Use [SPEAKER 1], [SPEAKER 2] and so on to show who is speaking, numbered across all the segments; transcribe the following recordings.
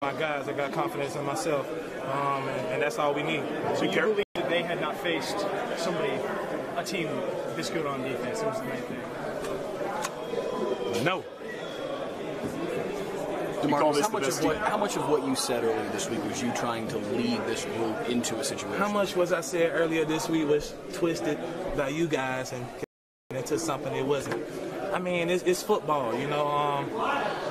[SPEAKER 1] My guys, I got confidence in myself, and that's all we need.
[SPEAKER 2] So you believe that they had not faced a team this good on defense? It was the main thing.
[SPEAKER 1] No.
[SPEAKER 3] DeMarcus, how much of what you said earlier this week was you trying to lead this group into a situation?
[SPEAKER 1] How much was I said earlier this week was twisted by you guys and into something it wasn't? I mean, it's football, you know.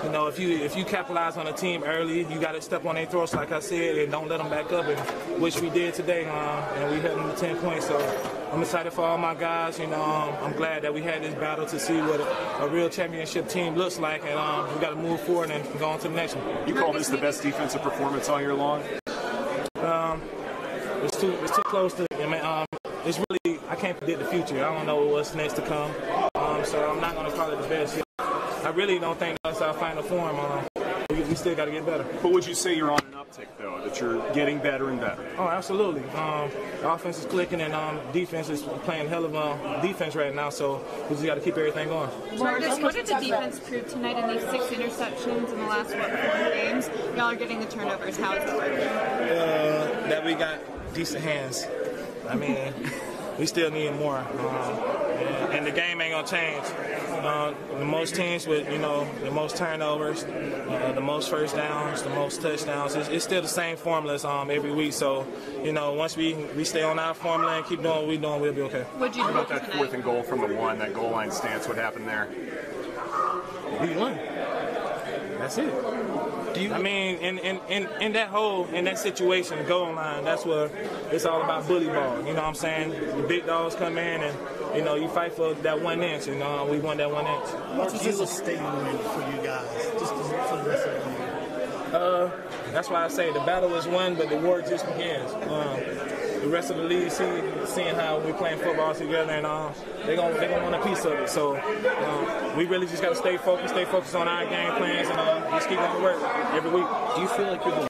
[SPEAKER 1] If you capitalize on a team early, you got to step on their throats, like I said, and don't let them back up, and which we did today, and we held them to 10 points. So I'm excited for all my guys. I'm glad that we had this battle to see what a real championship team looks like, and we got to move forward and go on to the next one.
[SPEAKER 4] You call this the best defensive performance all year long?
[SPEAKER 1] It's too close to. It's really, I can't predict the future. I don't know what's next to come. So I'm not going to call it the best. I really don't think that's our final form. We still got to get better.
[SPEAKER 4] But would you say you're on an uptick, though, that you're getting better and better?
[SPEAKER 1] Oh, absolutely. The offense is clicking, and defense is playing hell of a defense right now, so we just got to keep everything going.
[SPEAKER 5] Marcus, what did the defense prove tonight in these 6 interceptions in the last, 4 games? Y'all are getting the turnovers. How is it working?
[SPEAKER 1] That we got decent hands. I mean, we still need more. And the game ain't going to change. The most teams with, the most turnovers, the most first downs, the most touchdowns, it's still the same formulas every week. So, once we stay on our formula and keep doing what we're doing, we'll be okay.
[SPEAKER 5] What'd you do
[SPEAKER 4] about that 4th and goal from the 1, that goal line stance? What happened there?
[SPEAKER 1] We won. That's it. In that situation, goal line, that's where it's all about bully ball. You know what I'm saying? The big dogs come in and, you fight for that 1 inch, and we won that 1 inch.
[SPEAKER 6] What was this a statement win for you guys, just for the rest of the year?
[SPEAKER 1] That's why I say the battle is won, but the war just begins. The rest of the league seeing how we're playing football together, and they're gonna want a piece of it. So we really just got to stay focused on our game plans, and just keep going to work every week.
[SPEAKER 3] Do you feel like you're the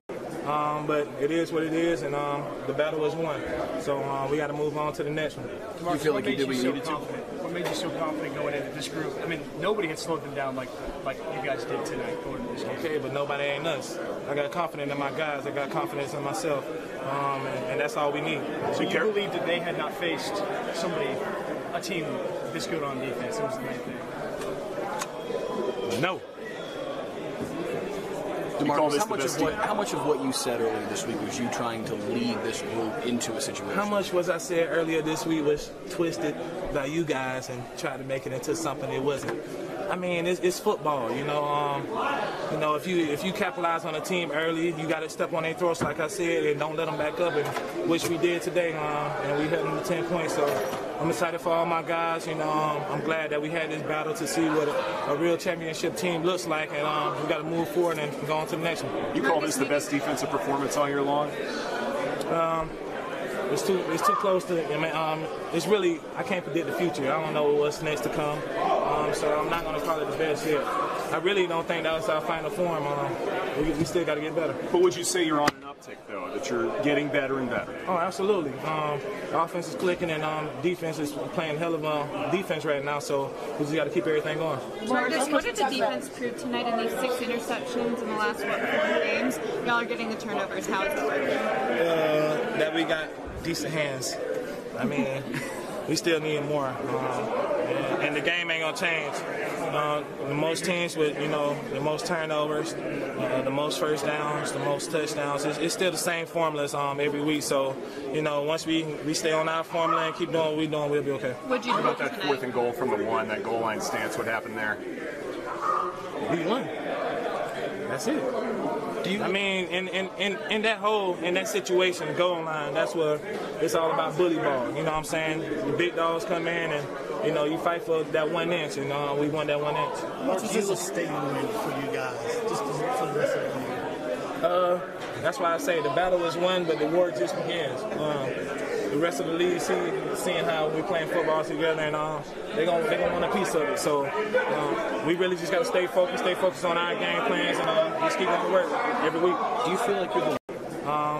[SPEAKER 1] but it is what it is, and the battle is won. So we got to move on to the next one.
[SPEAKER 3] Do you feel like you did what you needed to?
[SPEAKER 2] What made you so confident going into this group? I mean, nobody had slowed them down like you guys did tonight going into this game.
[SPEAKER 1] Okay, but nobody ain't us. I got confidence in my guys. I got confidence in myself, and that's all we need.
[SPEAKER 2] So you believe that they had not faced a team this good on defense? It was the main thing.
[SPEAKER 1] No.
[SPEAKER 3] DeMarcus, how much of what you said earlier this week was you trying to lead this group into a situation?
[SPEAKER 1] How much was I said earlier this week was twisted by you guys and tried to make it into something it wasn't? I mean, it's football, If you capitalize on a team early, you got to step on their throats, like I said, and don't let them back up, and which we did today, and we held them to 10 points. So I'm excited for all my guys. I'm glad that we had this battle to see what a real championship team looks like, and we got to move forward and go on to the next one.
[SPEAKER 4] You call this the best defensive performance all year long?
[SPEAKER 1] It's too close to. It's really, I can't predict the future. I don't know what's next to come. So I'm not going to call it the best yet. I really don't think that was our final form. We still got to get better.
[SPEAKER 4] But would you say you're on an uptick, though, that you're getting better and better?
[SPEAKER 1] Oh, absolutely. The offense is clicking, and defense is playing hell of a defense right now, so we just got to keep everything going.
[SPEAKER 5] Marcus, what did the defense prove tonight in these 6 interceptions in the last, 4 games? Y'all are getting the turnovers. How is it working?
[SPEAKER 1] That we got decent hands. I mean, we still need more. And the game ain't going to change. The most teams with, the most turnovers, the most first downs, the most touchdowns, it's still the same formulas every week. So, once we stay on our formula and keep doing what we're doing, we'll be okay.
[SPEAKER 5] What'd you do
[SPEAKER 4] about that 4th and goal from the 1, that goal line stance? What happened there?
[SPEAKER 1] We won. That's it. In that situation, goal line, that's where it's all about bully ball. You know what I'm saying? The big dogs come in and, you fight for that 1 inch, and we won that 1 inch.
[SPEAKER 6] What was this a statement win for you guys, just for the rest of the year?
[SPEAKER 1] That's why I say the battle is won, but the war just begins. The rest of the league seeing how we're playing football together, and they're gonna want a piece of it. So we really just got to stay focused on our game plans, and just keep going to work every week.
[SPEAKER 3] Do you feel like you're the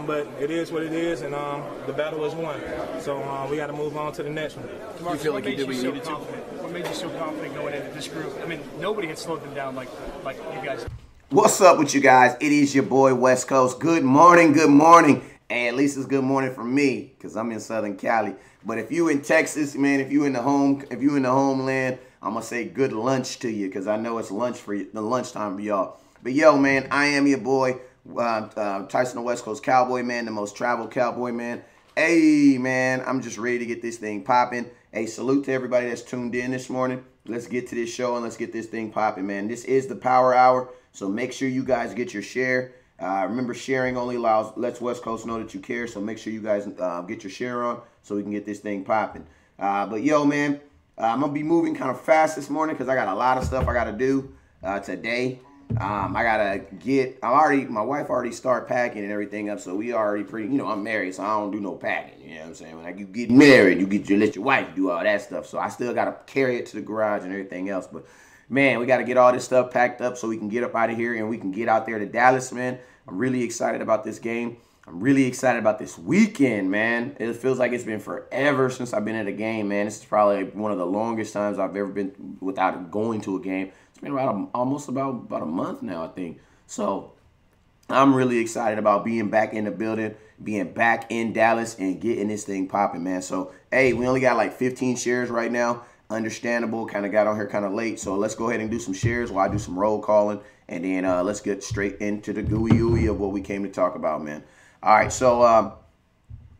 [SPEAKER 1] but it is what it is, and the battle is won. So we got to move on to the next one.
[SPEAKER 3] Do you feel like you did what you needed to?
[SPEAKER 2] What made you so confident going into this group? I mean, nobody had slowed them down like you guys did.
[SPEAKER 7] What's up with you guys? It is your boy West Coast. Good morning, good morning. And at least it's good morning for me because I'm in Southern Cali. But if you in Texas, man, if you in the homeland, I'm gonna say good lunch to you because I know it's lunchtime for y'all. But yo, man, I am your boy Tyson, the West Coast Cowboy, man, the most traveled cowboy, man. Hey, man, I'm just ready to get this thing popping. Hey, salute to everybody that's tuned in this morning. Let's get to this show and let's get this thing popping, man. This is the Power Hour, so make sure you guys get your share. Remember, sharing only lets West Coast know that you care, so make sure you guys get your share on so we can get this thing popping. But yo, man, I'm going to be moving kind of fast this morning because I got a lot of stuff I got to do today. I gotta my wife already start packing and everything up, so we already I'm married, so I don't do no packing, you know what I'm saying? When you get married, you let your wife do all that stuff, so I still gotta carry it to the garage and everything else, but man, we gotta get all this stuff packed up so we can get up out of here and we can get out there to Dallas, man. I'm really excited about this game. I'm really excited about this weekend, man. It feels like it's been forever since I've been at a game, man. This is probably one of the longest times I've ever been without going to a game. It's been almost about a month now, I think. So I'm really excited about being back in the building, being back in Dallas, and getting this thing popping, man. So, hey, we only got like 15 shares right now. Understandable. Kind of got on here kind of late. So let's go ahead and do some shares while I do some roll calling. And then let's get straight into the gooey of what we came to talk about, man. All right, so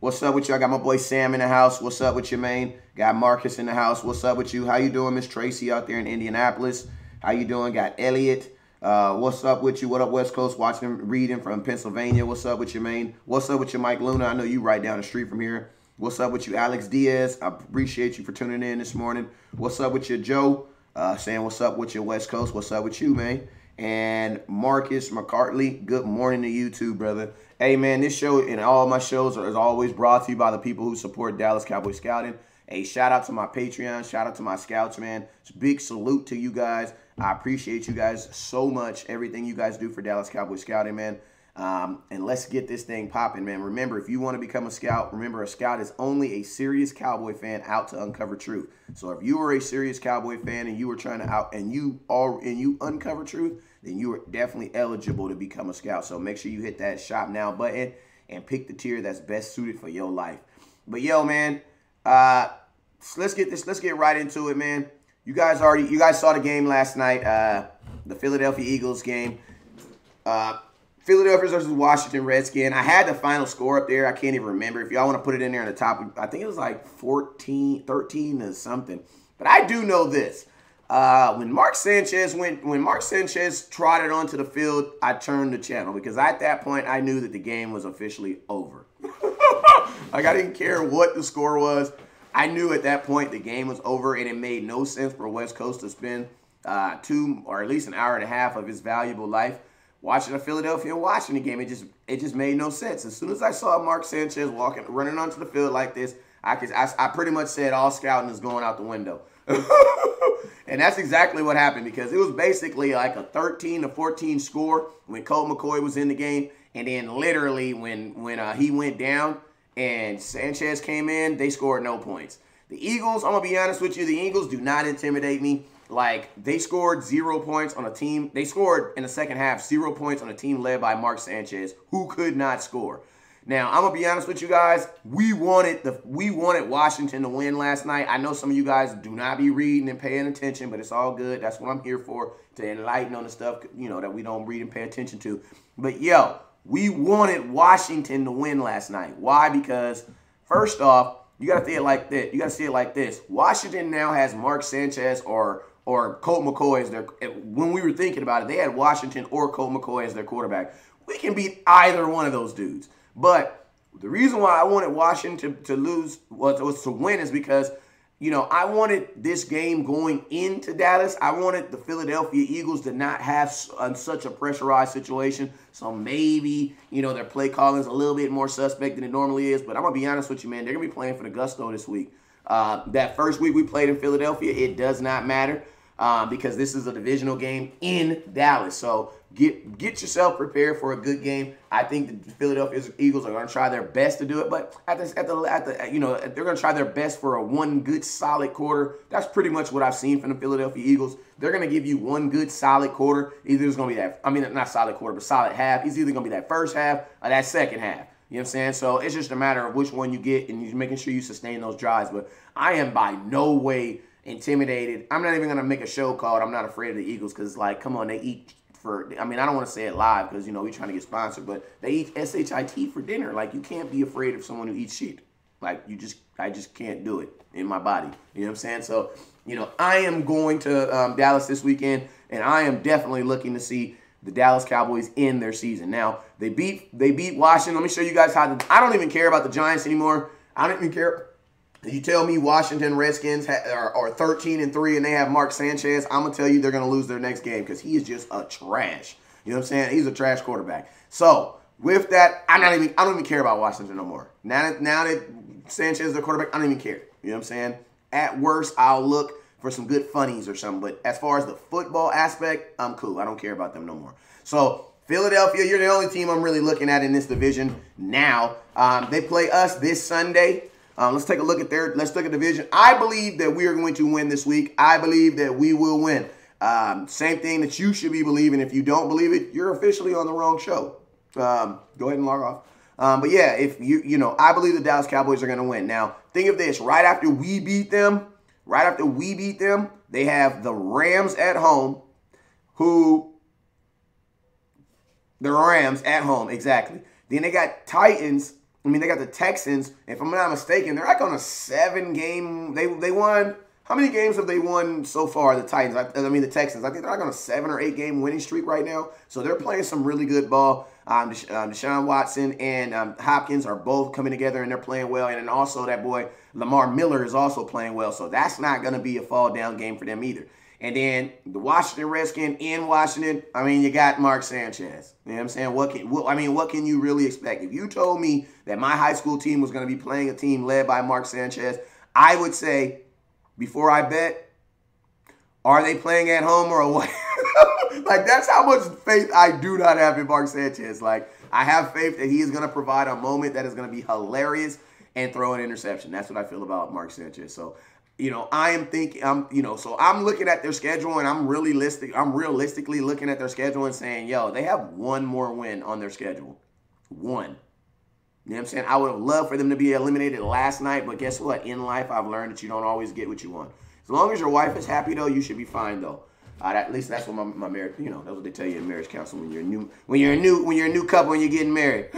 [SPEAKER 7] what's up with you? I got my boy Sam in the house. What's up with you, man? Got Marcus in the house. What's up with you? How you doing, Miss Tracy out there in Indianapolis? How you doing? Got Elliot. What's up with you? What up, West Coast? Reading from Pennsylvania. What's up with you, man? What's up with you, Mike Luna? I know you right down the street from here. What's up with you, Alex Diaz? I appreciate you for tuning in this morning. What's up with you, Joe? Saying what's up with you, West Coast? What's up with you, man? And Marcus McCartley, good morning to you too, brother. Hey, man, this show and all my shows are always brought to you by the people who support Dallas Cowboy Scouting. Hey, shout out to my Patreon. Shout out to my scouts, man. It's a big salute to you guys. I appreciate you guys so much, everything you guys do for Dallas Cowboy Scouting, man. And let's get this thing popping, man. Remember, if you want to become a scout, remember a scout is only a serious Cowboy fan out to uncover truth. So if you are a serious Cowboy fan and you are trying to you uncover truth, then you are definitely eligible to become a scout. So make sure you hit that shop now button and pick the tier that's best suited for your life. But yo, man, let's get right into it, man. You guys saw the game last night, the Philadelphia Eagles game. Philadelphia versus Washington Redskins. I had the final score up there. I can't even remember. If y'all want to put it in there on the top, I think it was like 13 or something. But I do know this. When Mark Sanchez trotted onto the field, I turned the channel because at that point I knew that the game was officially over. Like, I didn't care what the score was. I knew at that point the game was over, and it made no sense for West Coast to spend 2 or at least an hour and a half of his valuable life watching a Philadelphia and Washington game. It just made no sense. As soon as I saw Mark Sanchez running onto the field like this, I pretty much said all scouting is going out the window. And that's exactly what happened, because it was basically like a 13-14 score when Colt McCoy was in the game, and then literally when he went down and Sanchez came in, they scored no points. The Eagles, I'm going to be honest with you, the Eagles do not intimidate me. Like, they scored 0 points on a team. They scored in the second half 0 points on a team led by Mark Sanchez, who could not score. Now, I'm going to be honest with you guys. We wanted Washington to win last night. I know some of you guys do not be reading and paying attention, but it's all good. That's what I'm here for, to enlighten on the stuff, that we don't read and pay attention to. But, yo, we wanted Washington to win last night. Why? Because, first off, you got to see it like this. You got to see it like this. Washington now has Mark Sanchez or Colt McCoy as their, when we were thinking about it, they had Washington or Colt McCoy as their quarterback. We can beat either one of those dudes. But the reason why I wanted Washington was to win is because, I wanted this game going into Dallas. I wanted the Philadelphia Eagles to not have such a pressurized situation. So maybe, their play calling is a little bit more suspect than it normally is. But I'm going to be honest with you, man. They're going to be playing for the gusto this week. That first week we played in Philadelphia, it does not matter. because this is a divisional game in Dallas. So get yourself prepared for a good game. I think the Philadelphia Eagles are going to try their best to do it, but they're going to try their best for a one good solid quarter. That's pretty much what I've seen from the Philadelphia Eagles. They're going to give you one good solid quarter. Either it's going to be that, not solid quarter, but solid half. It's either going to be that first half or that second half. You know what I'm saying? So it's just a matter of which one you get and you're making sure you sustain those drives. But I am by no way intimidated. I'm not even going to make a show called I'm Not Afraid of the Eagles because, like, come on, they eat for, I don't want to say it live because, we're trying to get sponsored, but they eat SHIT for dinner. Like, you can't be afraid of someone who eats shit. Like, I just can't do it in my body. You know what I'm saying? So, I am going to Dallas this weekend, and I am definitely looking to see the Dallas Cowboys end their season. Now, they beat Washington. Let me show you guys how I don't even care about the Giants anymore. I don't even care. You tell me Washington Redskins are 13-3 and they have Mark Sanchez, I'm going to tell you they're going to lose their next game because he is just a trash. You know what I'm saying? He's a trash quarterback. So, with that, I don't even care about Washington no more. Now that Sanchez is their quarterback, I don't even care. You know what I'm saying? At worst, I'll look for some good funnies or something. But as far as the football aspect, I'm cool. I don't care about them no more. So, Philadelphia, you're the only team I'm really looking at in this division now. They play us this Sunday. Let's take a look at let's look at the division. I believe that we are going to win this week. I believe that we will win. Same thing that you should be believing. If you don't believe it, you're officially on the wrong show. Go ahead and log off. But yeah, if I believe the Dallas Cowboys are going to win. Now, think of this. Right after we beat them, they have the Rams at home, the Rams at home, exactly. Then they got they got the Texans. If I'm not mistaken, they're like on a 7-game. They won. How many games have they won so far? The Titans. The Texans. I think they're like on a 7 or 8 game winning streak right now. So they're playing some really good ball. Deshaun Watson and Hopkins are both coming together and they're playing well. And then also that boy Lamar Miller is also playing well. So that's not going to be a fall down game for them either. And then the Washington Redskins in Washington, you got Mark Sanchez. You know what I'm saying? What can you really expect? If you told me that my high school team was going to be playing a team led by Mark Sanchez, I would say, before I bet, are they playing at home or away? Like, that's how much faith I do not have in Mark Sanchez. Like, I have faith that he is going to provide a moment that is going to be hilarious and throw an interception. That's what I feel about Mark Sanchez. So, I am thinking, so I'm looking at their schedule and I'm realistically looking at their schedule and saying, yo, they have one more win on their schedule. One. You know what I'm saying? I would have loved for them to be eliminated last night, but guess what? In life, I've learned that you don't always get what you want. As long as your wife is happy, though, you should be fine, though. At least that's what my marriage, that's what they tell you in marriage counseling when you're a new couple and you're getting married.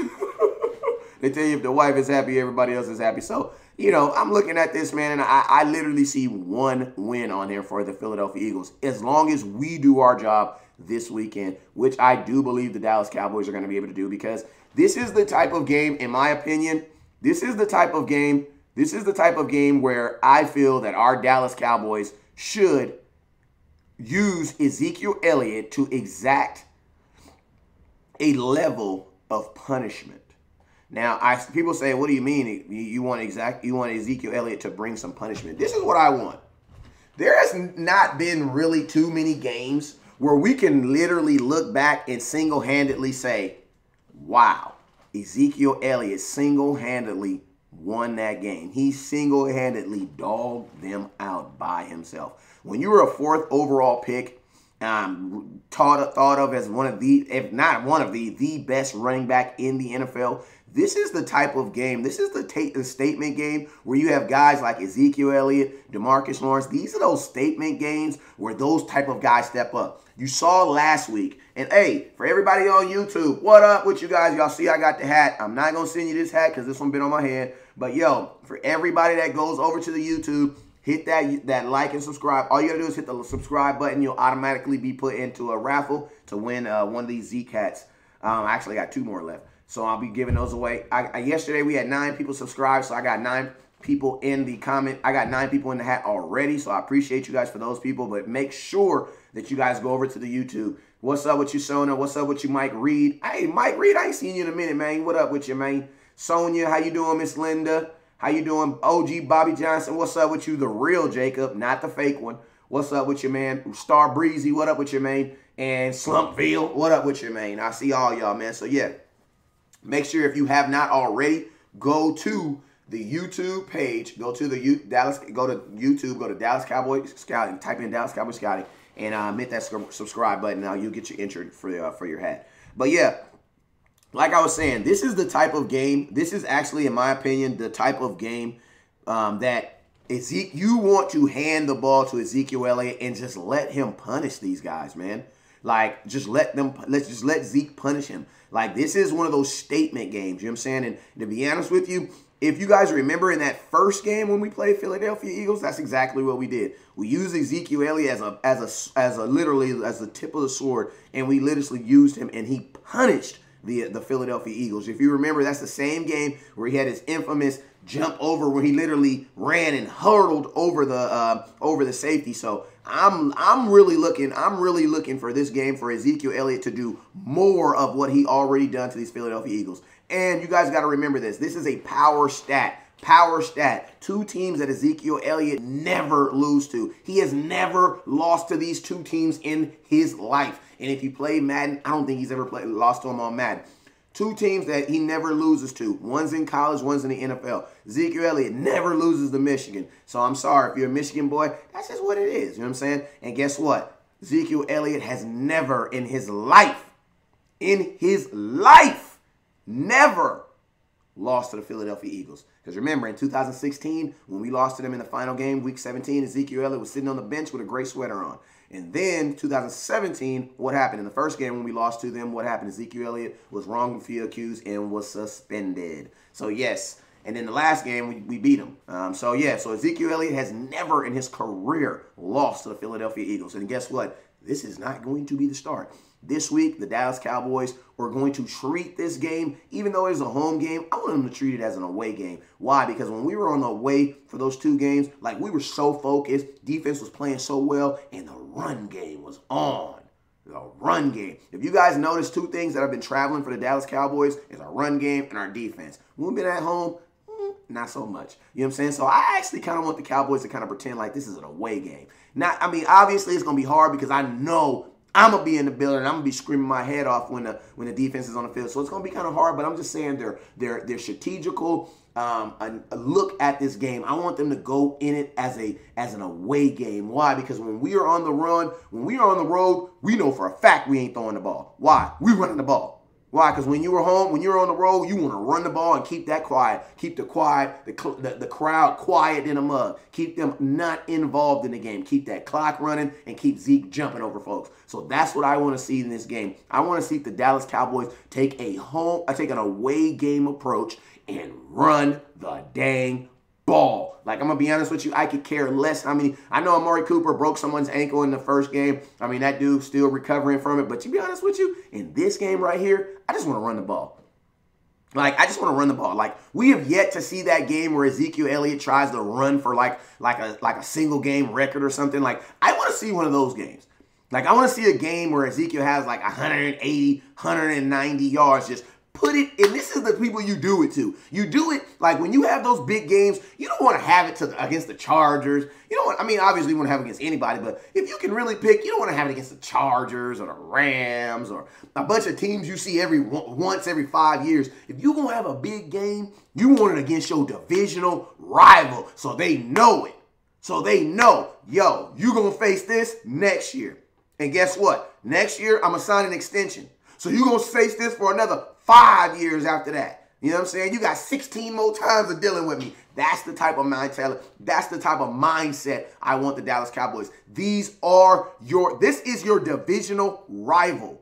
[SPEAKER 7] They tell you if the wife is happy, everybody else is happy. So, I'm looking at this, man, and I literally see one win on here for the Philadelphia Eagles. As long as we do our job this weekend, which I do believe the Dallas Cowboys are going to be able to do, because this is the type of game, in my opinion, this is the type of game where I feel that our Dallas Cowboys should use Ezekiel Elliott to exact a level of punishment. Now, people say, what do you mean? You want Ezekiel Elliott to bring some punishment? This is what I want. There has not been really too many games where we can literally look back and single-handedly say, wow, Ezekiel Elliott single-handedly won that game. He single-handedly dogged them out by himself. When you were a 4th overall pick, thought of as one of the, if not one of the best running back in the NFL, this is the type of game, this is the statement game where you have guys like Ezekiel Elliott, DeMarcus Lawrence. These are those statement games where those type of guys step up. You saw last week. And hey, for everybody on YouTube, what up with you guys? Y'all see I got the hat. I'm not going to send you this hat because this one been on my head. But yo, for everybody that goes over to the YouTube, hit that like and subscribe. All you got to do is hit the subscribe button. You'll automatically be put into a raffle to win one of these Zeke hats. I actually got 2 more left. So I'll be giving those away. Yesterday we had 9 people subscribed, so I got 9 people in the comment. I got 9 people in the hat already, so I appreciate you guys for those people. But make sure that you guys go over to the YouTube. What's up with you, Sona? What's up with you, Mike Reed? Hey, Mike Reed, I ain't seen you in a minute, man. What up with you, man? Sonia, how you doing, Miss Linda? How you doing, OG Bobby Johnson? What's up with you, the real Jacob, not the fake one? what's up with your man? Star Breezy, what up with your man? And Slumpville, what up with your man? I see all y'all, man. So, yeah, make sure if you have not already, go to the YouTube page. Go to YouTube, go to Dallas Cowboys Scouting. Type in Dallas Cowboys Scouting and hit that subscribe button. Now you'll get your entered for your hat. But, yeah, like I was saying, this is the type of game. This is actually, in my opinion, the type of game that you want to hand the ball to Ezekiel Elliott and just let him punish these guys, man. Like, let's just let Zeke punish him. Like, this is one of those statement games, you know what I'm saying? And to be honest with you, if you guys remember in that first game when we played Philadelphia Eagles, that's exactly what we did. We used Ezekiel Elliott literally as the tip of the sword, and we literally used him, and he punished the Philadelphia Eagles. If you remember, that's the same game where he had his infamous jump over where he literally ran and hurdled over the safety. So I'm really looking for this game for Ezekiel Elliott to do more of what he already done to these Philadelphia Eagles. And you guys got to remember this. This is a power stat. Power stat. Two teams that Ezekiel Elliott never lose to. He has never lost to these two teams in his life. And if you play Madden, I don't think he's ever lost to them on Madden. Two teams that he never loses to. One's in college, one's in the NFL. Ezekiel Elliott never loses to Michigan. So I'm sorry, if you're a Michigan boy, that's just what it is. You know what I'm saying? And guess what? Ezekiel Elliott has never in his life, never lost to the Philadelphia Eagles. Because remember, in 2016, when we lost to them in the final game, Week 17, Ezekiel Elliott was sitting on the bench with a gray sweater on. And then 2017, what happened? In the first game when we lost to them, what happened? Ezekiel Elliott was wrongfully accused and was suspended. So, yes. And then the last game, we beat him. So Ezekiel Elliott has never in his career lost to the Philadelphia Eagles. And guess what? This is not going to be the start. This week, the Dallas Cowboys are going to treat this game, even though it's a home game, I want them to treat it as an away game. Why? Because when we were on the away for those two games, like we were so focused, defense was playing so well, and the run game was on. The run game. If you guys notice, two things that have been traveling for the Dallas Cowboys is our run game and our defense. When we've been at home, not so much. You know what I'm saying? So I actually kind of want the Cowboys to kind of pretend like this is an away game. Obviously it's going to be hard because I know I'm going to be in the building and I'm going to be screaming my head off when the defense is on the field. So it's going to be kind of hard, but I'm just saying they're strategical. A look at this game. I want them to go in it as an away game. Why? Because when we are on the run, when we are on the road, we know for a fact we ain't throwing the ball. Why? We running the ball. Why? Because when you were home, when you're on the road, you want to run the ball and keep that quiet. Keep the crowd quiet in a mug. Keep them not involved in the game. Keep that clock running and keep Zeke jumping over folks. So that's what I want to see in this game. I want to see the Dallas Cowboys take an away game approach and run the dang ball. Like, I'm going to be honest with you, I could care less. I know Amari Cooper broke someone's ankle in the first game. That dude's still recovering from it. But to be honest with you, in this game right here, I just want to run the ball. Like, I just want to run the ball. Like, we have yet to see that game where Ezekiel Elliott tries to run for like a single game record or something. Like, I want to see one of those games. Like, I want to see a game where Ezekiel has like 180, 190 yards just put it, and this is the people you do it to. You do it, like when you have those big games, you don't want to have it against the Chargers. You don't want, obviously you want to have it against anybody, but if you can really pick, you don't want to have it against the Chargers or the Rams or a bunch of teams you see once every 5 years. If you're going to have a big game, you want it against your divisional rival so they know it. So they know, yo, you're going to face this next year. And guess what? Next year, I'm going to sign an extension. So you're going to face this for another 5 years after that. You know what I'm saying? You got 16 more times of dealing with me. That's the type of mindset. That's the type of mindset I want the Dallas Cowboys. This is your divisional rival.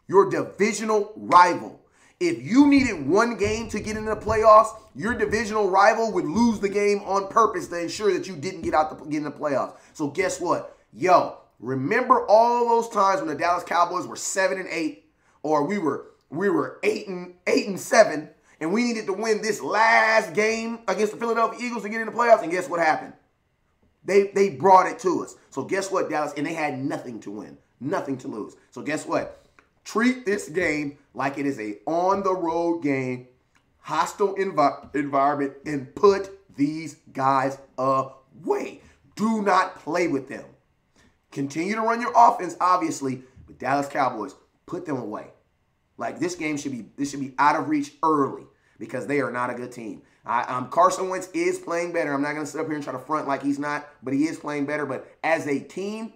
[SPEAKER 7] Your divisional rival. If you needed one game to get into the playoffs, your divisional rival would lose the game on purpose to ensure that you didn't get in the playoffs. So guess what? Yo, remember all those times when the Dallas Cowboys were 7-8, or we were 8-7, and we needed to win this last game against the Philadelphia Eagles to get in the playoffs, and guess what happened? They brought it to us. So guess what, Dallas? And they had nothing to win, nothing to lose. So guess what? Treat this game like it is a on-the-road game, hostile environment, and put these guys away. Do not play with them. Continue to run your offense, obviously, but Dallas Cowboys, put them away. Like, this game should be out of reach early because they are not a good team. Carson Wentz is playing better. I'm not going to sit up here and try to front like he's not, but he is playing better. But as a team,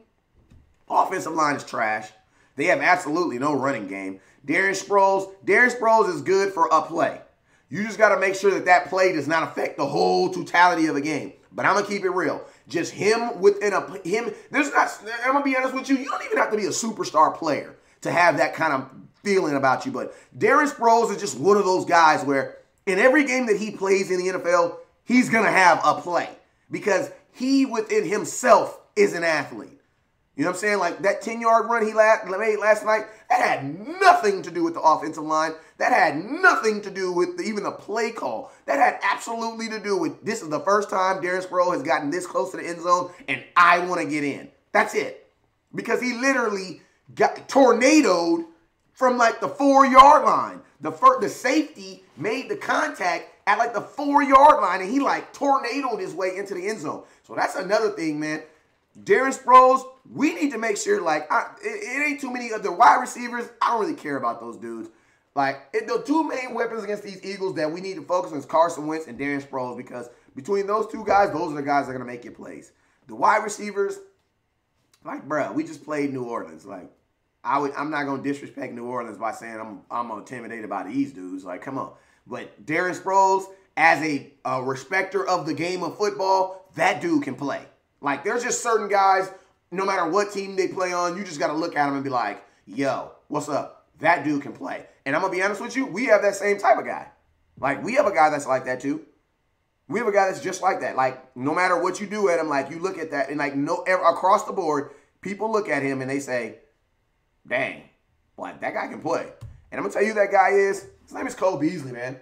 [SPEAKER 7] offensive line is trash. They have absolutely no running game. Darren Sproles is good for a play. You just got to make sure that play does not affect the whole totality of the game. But I'm going to keep it real. Just him within there's not, I'm going to be honest with you, you don't even have to be a superstar player to have that kind of feeling about you. But Darren Sproles is just one of those guys where in every game that he plays in the NFL, he's going to have a play because he within himself is an athlete. You know what I'm saying? Like that 10-yard run he made last night, that had nothing to do with the offensive line. That had nothing to do with even the play call. That had absolutely to do with this is the first time Darren Sproles has gotten this close to the end zone, and I want to get in. That's it. Because he literally got tornadoed from like the 4-yard line. The safety made the contact at like the 4-yard line, and he like tornadoed his way into the end zone. So that's another thing, man. Darren Sproles, we need to make sure, like, it ain't too many of the wide receivers. I don't really care about those dudes. Like, the two main weapons against these Eagles that we need to focus on is Carson Wentz and Darren Sproles because between those two guys, those are the guys that are going to make you plays. The wide receivers, like, bruh, we just played New Orleans. Like, I'm not going to disrespect New Orleans by saying I'm intimidated by these dudes. Like, come on. But Darren Sproles, as a respecter of the game of football, that dude can play. Like, there's just certain guys, no matter what team they play on, you just got to look at them and be like, yo, what's up? That dude can play. And I'm going to be honest with you, we have that same type of guy. Like, we have a guy that's like that too. We have a guy that's just like that. Like, no matter what you do at him, like, you look at that, and like, across the board, people look at him and they say, dang, like, that guy can play. And I'm going to tell you who that guy is. His name is Cole Beasley, man.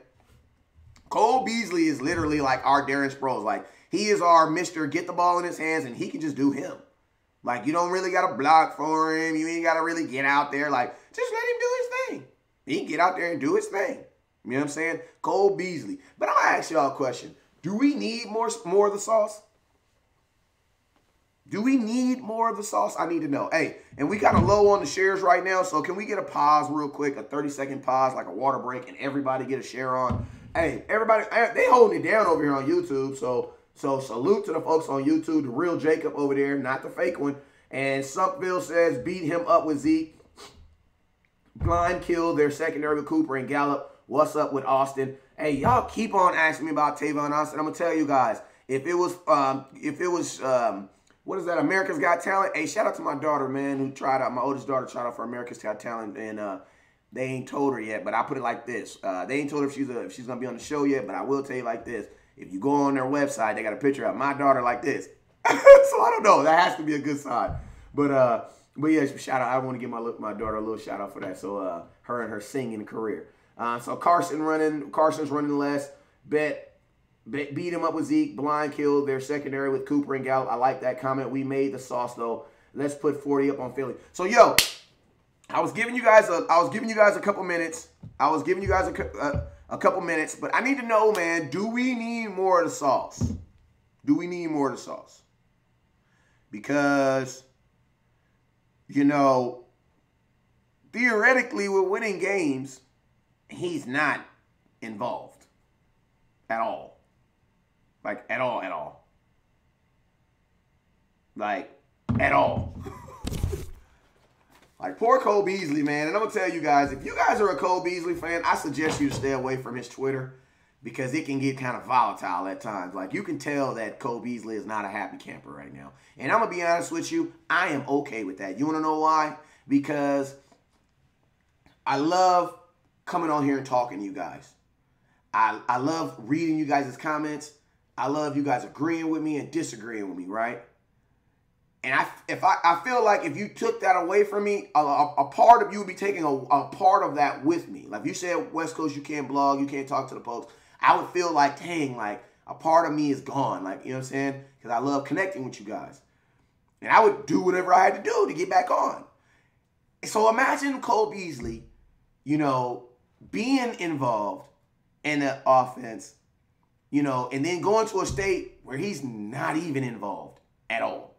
[SPEAKER 7] Cole Beasley is literally like our Darren Sproles. Like, he is our Mr. Get the ball in his hands, and he can just do him. Like, you don't really got to block for him. You ain't got to really get out there. Like, just let him do his thing. He can get out there and do his thing. You know what I'm saying? Cole Beasley. But I'm going to ask y'all a question. Do we need more of the sauce? Do we need more of the sauce? I need to know. Hey, and we kind of low on the shares right now, so can we get a pause real quick, a 30-second pause, like a water break, and everybody get a share on? Hey, everybody, they holding it down over here on YouTube, so salute to the folks on YouTube, the real Jacob over there, not the fake one. And Sumpville says, beat him up with Zeke. Blind killed their secondary with Cooper and Gallup. What's up with Austin? Hey, y'all keep on asking me about Tavon Austin. I'm going to tell you guys, if it was, what is that, America's Got Talent? Hey, shout out to my daughter, man, who tried out, my oldest daughter tried out for America's Got Talent, and they ain't told her yet, but I put it like this. They ain't told her if she's going to be on the show yet, but I will tell you like this. If you go on their website, they got a picture of my daughter like this. So I don't know. That has to be a good sign. But yeah, shout out. I want to give my daughter a little shout out for that. So her and her singing career. So Carson's running less. Beat him up with Zeke. Blind killed their secondary with Cooper and Gallup. I like that comment. We made the sauce though. Let's put 40 up on Philly. So yo, I was giving you guys a couple minutes. A couple minutes, but I need to know, man, do we need more of the sauce? Do we need more of the sauce? Because, you know, theoretically, we're winning games. He's not involved at all. Like, at all. Like, at all. Like, poor Cole Beasley, man. And I'm going to tell you guys, if you guys are a Cole Beasley fan, I suggest you to stay away from his Twitter because it can get kind of volatile at times. Like, you can tell that Cole Beasley is not a happy camper right now. And I'm going to be honest with you, I am okay with that. You want to know why? Because I love coming on here and talking to you guys. I love reading you guys' comments. I love you guys agreeing with me and disagreeing with me, right? And I feel like if you took that away from me, a part of you would be taking a part of that with me. Like, if you said, West Coast, you can't blog, you can't talk to the folks, I would feel like, dang, like, a part of me is gone. Like, you know what I'm saying? Because I love connecting with you guys. And I would do whatever I had to do to get back on. So imagine Cole Beasley, you know, being involved in the offense, you know, and then going to a state where he's not even involved at all.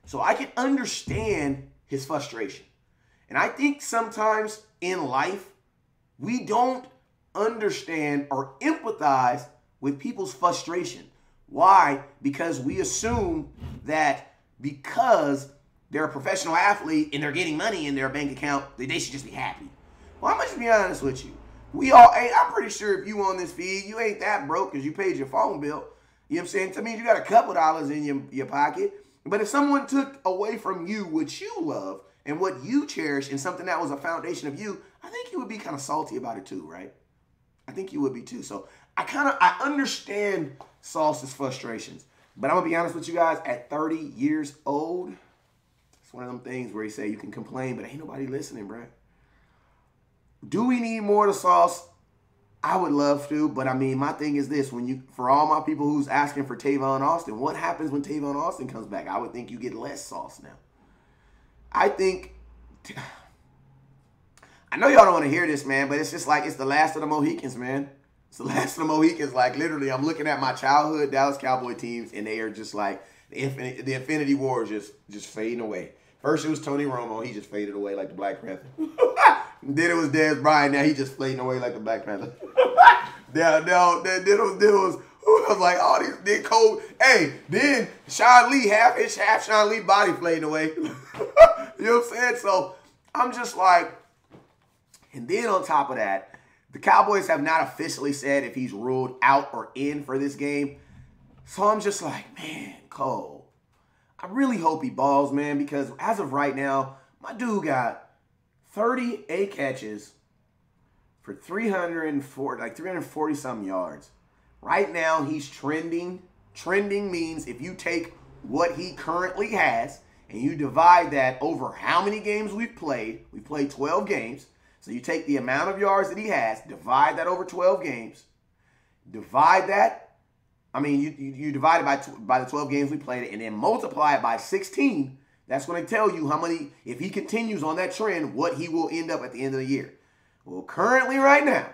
[SPEAKER 7] So I can understand his frustration. And I think sometimes in life, we don't understand or empathize with people's frustration. Why? Because we assume that because they're a professional athlete and they're getting money in their bank account, that they should just be happy. Well, I'm going to be honest with you. I'm pretty sure if you on this feed, you ain't that broke because you paid your phone bill. You know what I'm saying? To me, you got a couple dollars in your pocket. But if someone took away from you what you love and what you cherish and something that was a foundation of you, I think you would be kind of salty about it too, right? I think you would be too. So I understand Sauce's frustrations. But I'm going to be honest with you guys, at 30 years old, it's one of them things where you say you can complain, but ain't nobody listening, bro. Do we need more of the Sauce? I would love to, but I mean, my thing is this. For all my people who's asking for Tavon Austin, what happens when Tavon Austin comes back? I would think you get less Sauce now. I know y'all don't want to hear this, man, but it's just like it's the last of the Mohicans, man. It's the last of the Mohicans. Like, literally, I'm looking at my childhood Dallas Cowboy teams, and they are just like, the Infinity War is just fading away. First, it was Tony Romo. He just faded away like the Black Panther. Then it was Dez Bryant. Now he just fading away like the Black Panther. Then it was like, all these big cold. Hey, then Sean Lee, half Sean Lee body fading away. You know what I'm saying? So I'm just like, and then on top of that, the Cowboys have not officially said if he's ruled out or in for this game. So I'm just like, man, Cole, I really hope he balls, man, because as of right now, my dude got 38 catches for 340 something yards. Right now, he's trending. Trending means if you take what he currently has and you divide that over how many games we've played 12 games. So you take the amount of yards that he has, divide that over 12 games, divide that. I mean, you divide it by the 12 games we played, and then multiply it by 16. That's going to tell you how many, if he continues on that trend, what he will end up at the end of the year. Well, currently right now,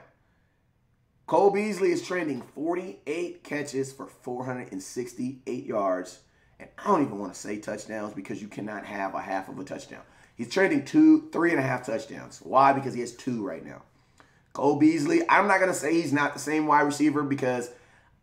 [SPEAKER 7] Cole Beasley is trending 48 catches for 468 yards. And I don't even want to say touchdowns because you cannot have a half of a touchdown. He's trending 3.5 touchdowns. Why? Because he has 2 right now. Cole Beasley, I'm not going to say he's not the same wide receiver because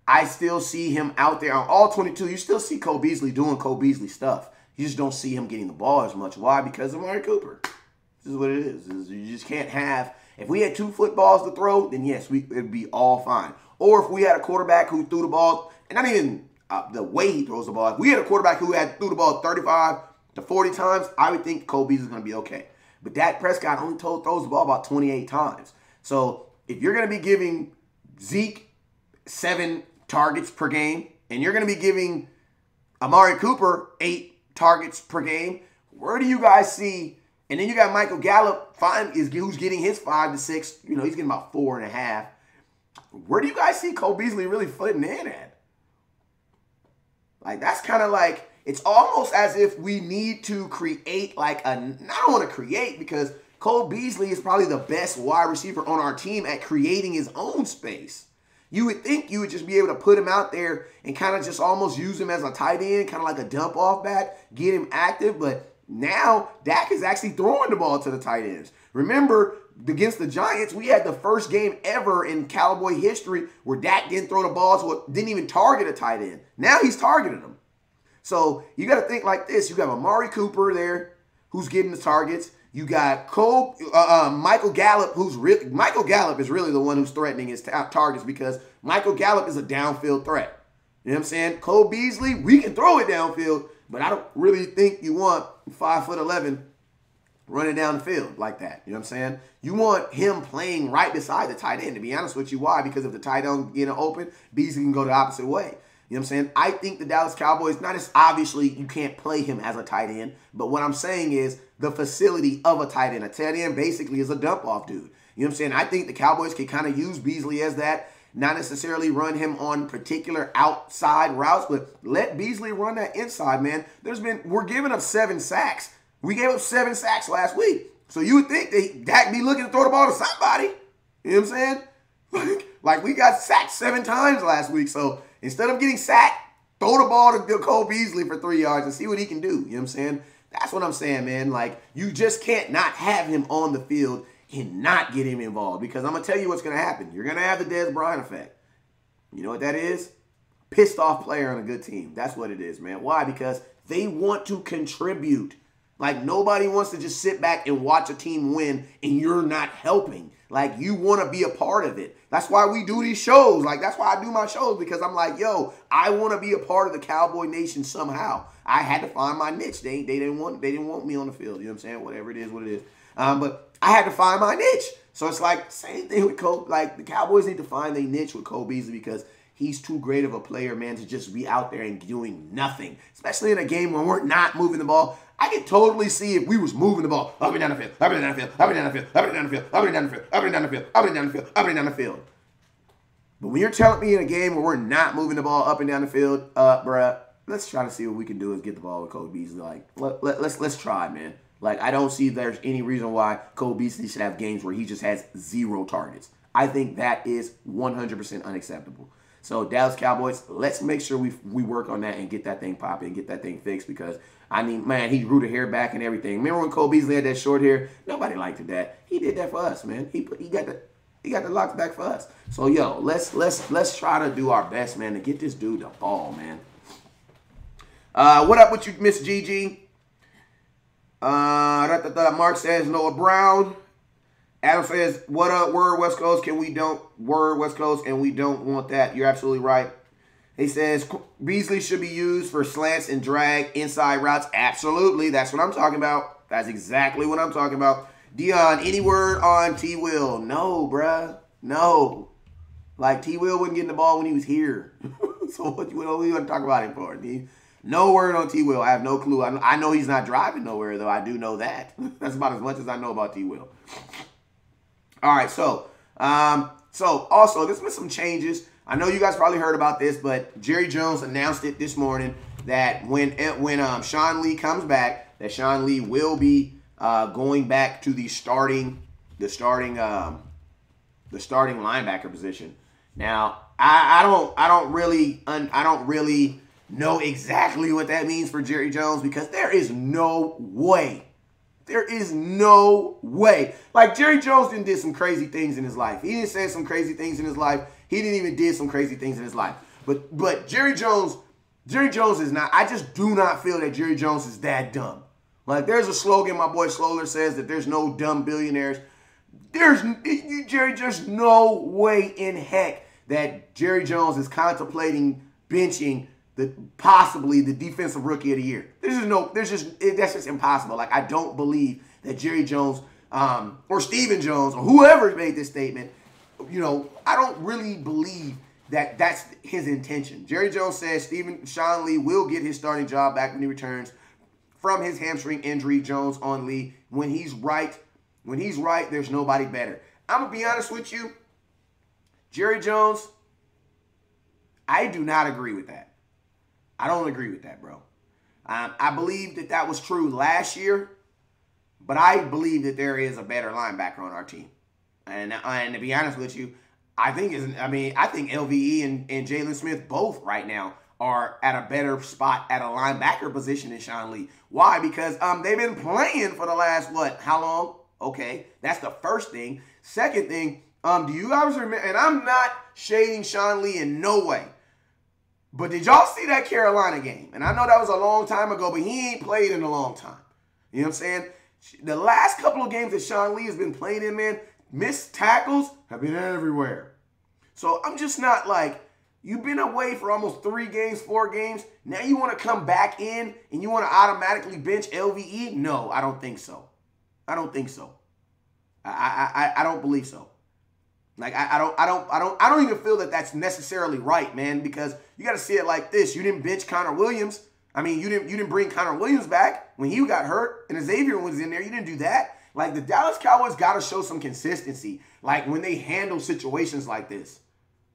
[SPEAKER 7] I still see him out there on all 22. You still see Cole Beasley doing Cole Beasley stuff. You just don't see him getting the ball as much. Why? Because of Amari Cooper. This is what it is. You just can't have. If we had 2 footballs to throw, then yes, it'd be all fine. Or if we had a quarterback who threw the ball, and not even the way he throws the ball. If we had a quarterback who threw the ball 35 to 40 times, I would think Cole Beasley is going to be okay. But Dak Prescott only throws the ball about 28 times. So if you're going to be giving Zeke 7 targets per game, and you're going to be giving Amari Cooper 8 targets per game, where do you guys see? And then you got Michael Gallup, who's getting his 5 to 6. You know, he's getting about 4.5. Where do you guys see Cole Beasley really fitting in at? Like, that's kind of like, it's almost as if we need to create like I don't want to create because Cole Beasley is probably the best wide receiver on our team at creating his own space. You would think you would just be able to put him out there and kind of just almost use him as a tight end, kind of like a dump-off back, get him active. But now Dak is actually throwing the ball to the tight ends. Remember, against the Giants, we had the first game ever in Cowboy history where Dak didn't throw the ball, so it didn't even target a tight end. Now he's targeting them. So you got to think like this. You got Amari Cooper there who's getting the targets. You got Michael Gallup, Michael Gallup is really the one who's threatening his targets because Michael Gallup is a downfield threat. You know what I'm saying? Cole Beasley, we can throw it downfield, but I don't really think you want 5'11" running down the field like that. You know what I'm saying? You want him playing right beside the tight end, to be honest with you. Why? Because if the tight end getting open, Beasley can go the opposite way. You know what I'm saying? I think the Dallas Cowboys, not as obviously you can't play him as a tight end, but what I'm saying is the facility of a tight end. A tight end basically is a dump-off dude. You know what I'm saying? I think the Cowboys can kind of use Beasley as that, not necessarily run him on particular outside routes, but let Beasley run that inside, man. We're giving up 7 sacks. We gave up 7 sacks last week. So you would think that Dak be looking to throw the ball to somebody. You know what I'm saying? Like we got sacked 7 times last week. So instead of getting sacked Throw the ball to Cole Beasley for 3 yards and see what he can do. You know what I'm saying? That's what I'm saying, man. Like, you just can't not have him on the field and not get him involved, because I'm going to tell you what's going to happen. You're going to have the Dez Bryant effect. You know what that is? Pissed off player on a good team. That's what it is, man. Why? Because they want to contribute. Like, nobody wants to just sit back and watch a team win and you're not helping. Like, you want to be a part of it. That's why we do these shows. Like, that's why I do my shows, because I'm like, yo, I want to be a part of the Cowboy Nation somehow. I had to find my niche. They didn't want me on the field. You know what I'm saying? Whatever it is, what it is. But I had to find my niche. So it's like, same thing with Cole. Like, the Cowboys need to find their niche with Cole Beasley, because he's too great of a player, man, to just be out there and doing nothing. Especially in a game when we're not moving the ball. I can totally see if we was moving the ball up and down the field, up and down the field, up and down the field, up and down the field, up and down the field, up and down the field, up and down the field, up and down the field. But when you're telling me in a game where we're not moving the ball up and down the field, bruh, let's try to see what we can do is get the ball with Cole Beasley. Like, let's try, man. Like, I don't see there's any reason why Cole Beasley should have games where he just has 0 targets. I think that is 100% unacceptable. So, Dallas Cowboys, let's make sure we work on that and get that thing popping and get that thing fixed, because, I mean, man, he grew the hair back and everything. Remember when Cole Beasley had that short hair? Nobody liked that. He did that for us, man. He got the locks back for us. So, yo, let's try to do our best, man, to get this dude the ball, man. What up with you, Miss Gigi? Mark says Noah Brown. Adam says, what up, word West Coast, word West Coast, and we don't want that. You're absolutely right. He says, Beasley should be used for slants and drag inside routes. Absolutely. That's what I'm talking about. That's exactly what I'm talking about. Dion, any word on T. Will? No, bruh. No. Like, T. Will wasn't getting the ball when he was here. So what you want to talk about him for? No word on T. Will. I have no clue. I know he's not driving nowhere, though. I do know that. That's about as much as I know about T. Will. All right, so also there's been some changes. I know you guys probably heard about this, but Jerry Jones announced it this morning that when Sean Lee comes back, that Sean Lee will be going back to the starting linebacker position. Now, I don't really know exactly what that means for Jerry Jones, because there is no way. There is no way. Like, Jerry Jones did some crazy things in his life. He didn't say some crazy things in his life. He didn't even did some crazy things in his life. But Jerry Jones is not. I just do not feel that Jerry Jones is that dumb. Like, there's a slogan my boy Sloler says that there's no dumb billionaires. There's no way in heck that Jerry Jones is contemplating benching possibly the defensive rookie of the year. That's just impossible. Like, I don't believe that Jerry Jones or Stephen Jones or whoever made this statement, you know, I don't really believe that that's his intention. Jerry Jones says Sean Lee will get his starting job back when he returns from his hamstring injury. Jones on Lee. When he's right, there's nobody better. I'm going to be honest with you. Jerry Jones, I do not agree with that. I don't agree with that, bro. I believe that was true last year, but I believe that there is a better linebacker on our team. And to be honest with you, I think LVE and Jalen Smith both right now are at a better spot at a linebacker position than Sean Lee. Why? Because they've been playing for the last, how long? Okay, that's the first thing. Second thing, do you guys remember, and I'm not shading Sean Lee in no way, but did y'all see that Carolina game? And I know that was a long time ago, but he ain't played in a long time. You know what I'm saying? The last couple of games that Sean Lee has been playing in, man, missed tackles have been everywhere. So I'm just not like, you've been away for almost 3 games, 4 games. Now you want to come back in and you want to automatically bench LVE? No, I don't think so. I don't think so. I don't believe so. Like, I don't even feel that that's necessarily right, man, because you got to see it like this. You didn't bench Connor Williams. I mean, you didn't bring Connor Williams back when he got hurt and Xavier was in there. You didn't do that. Like, the Dallas Cowboys got to show some consistency, like, when they handle situations like this.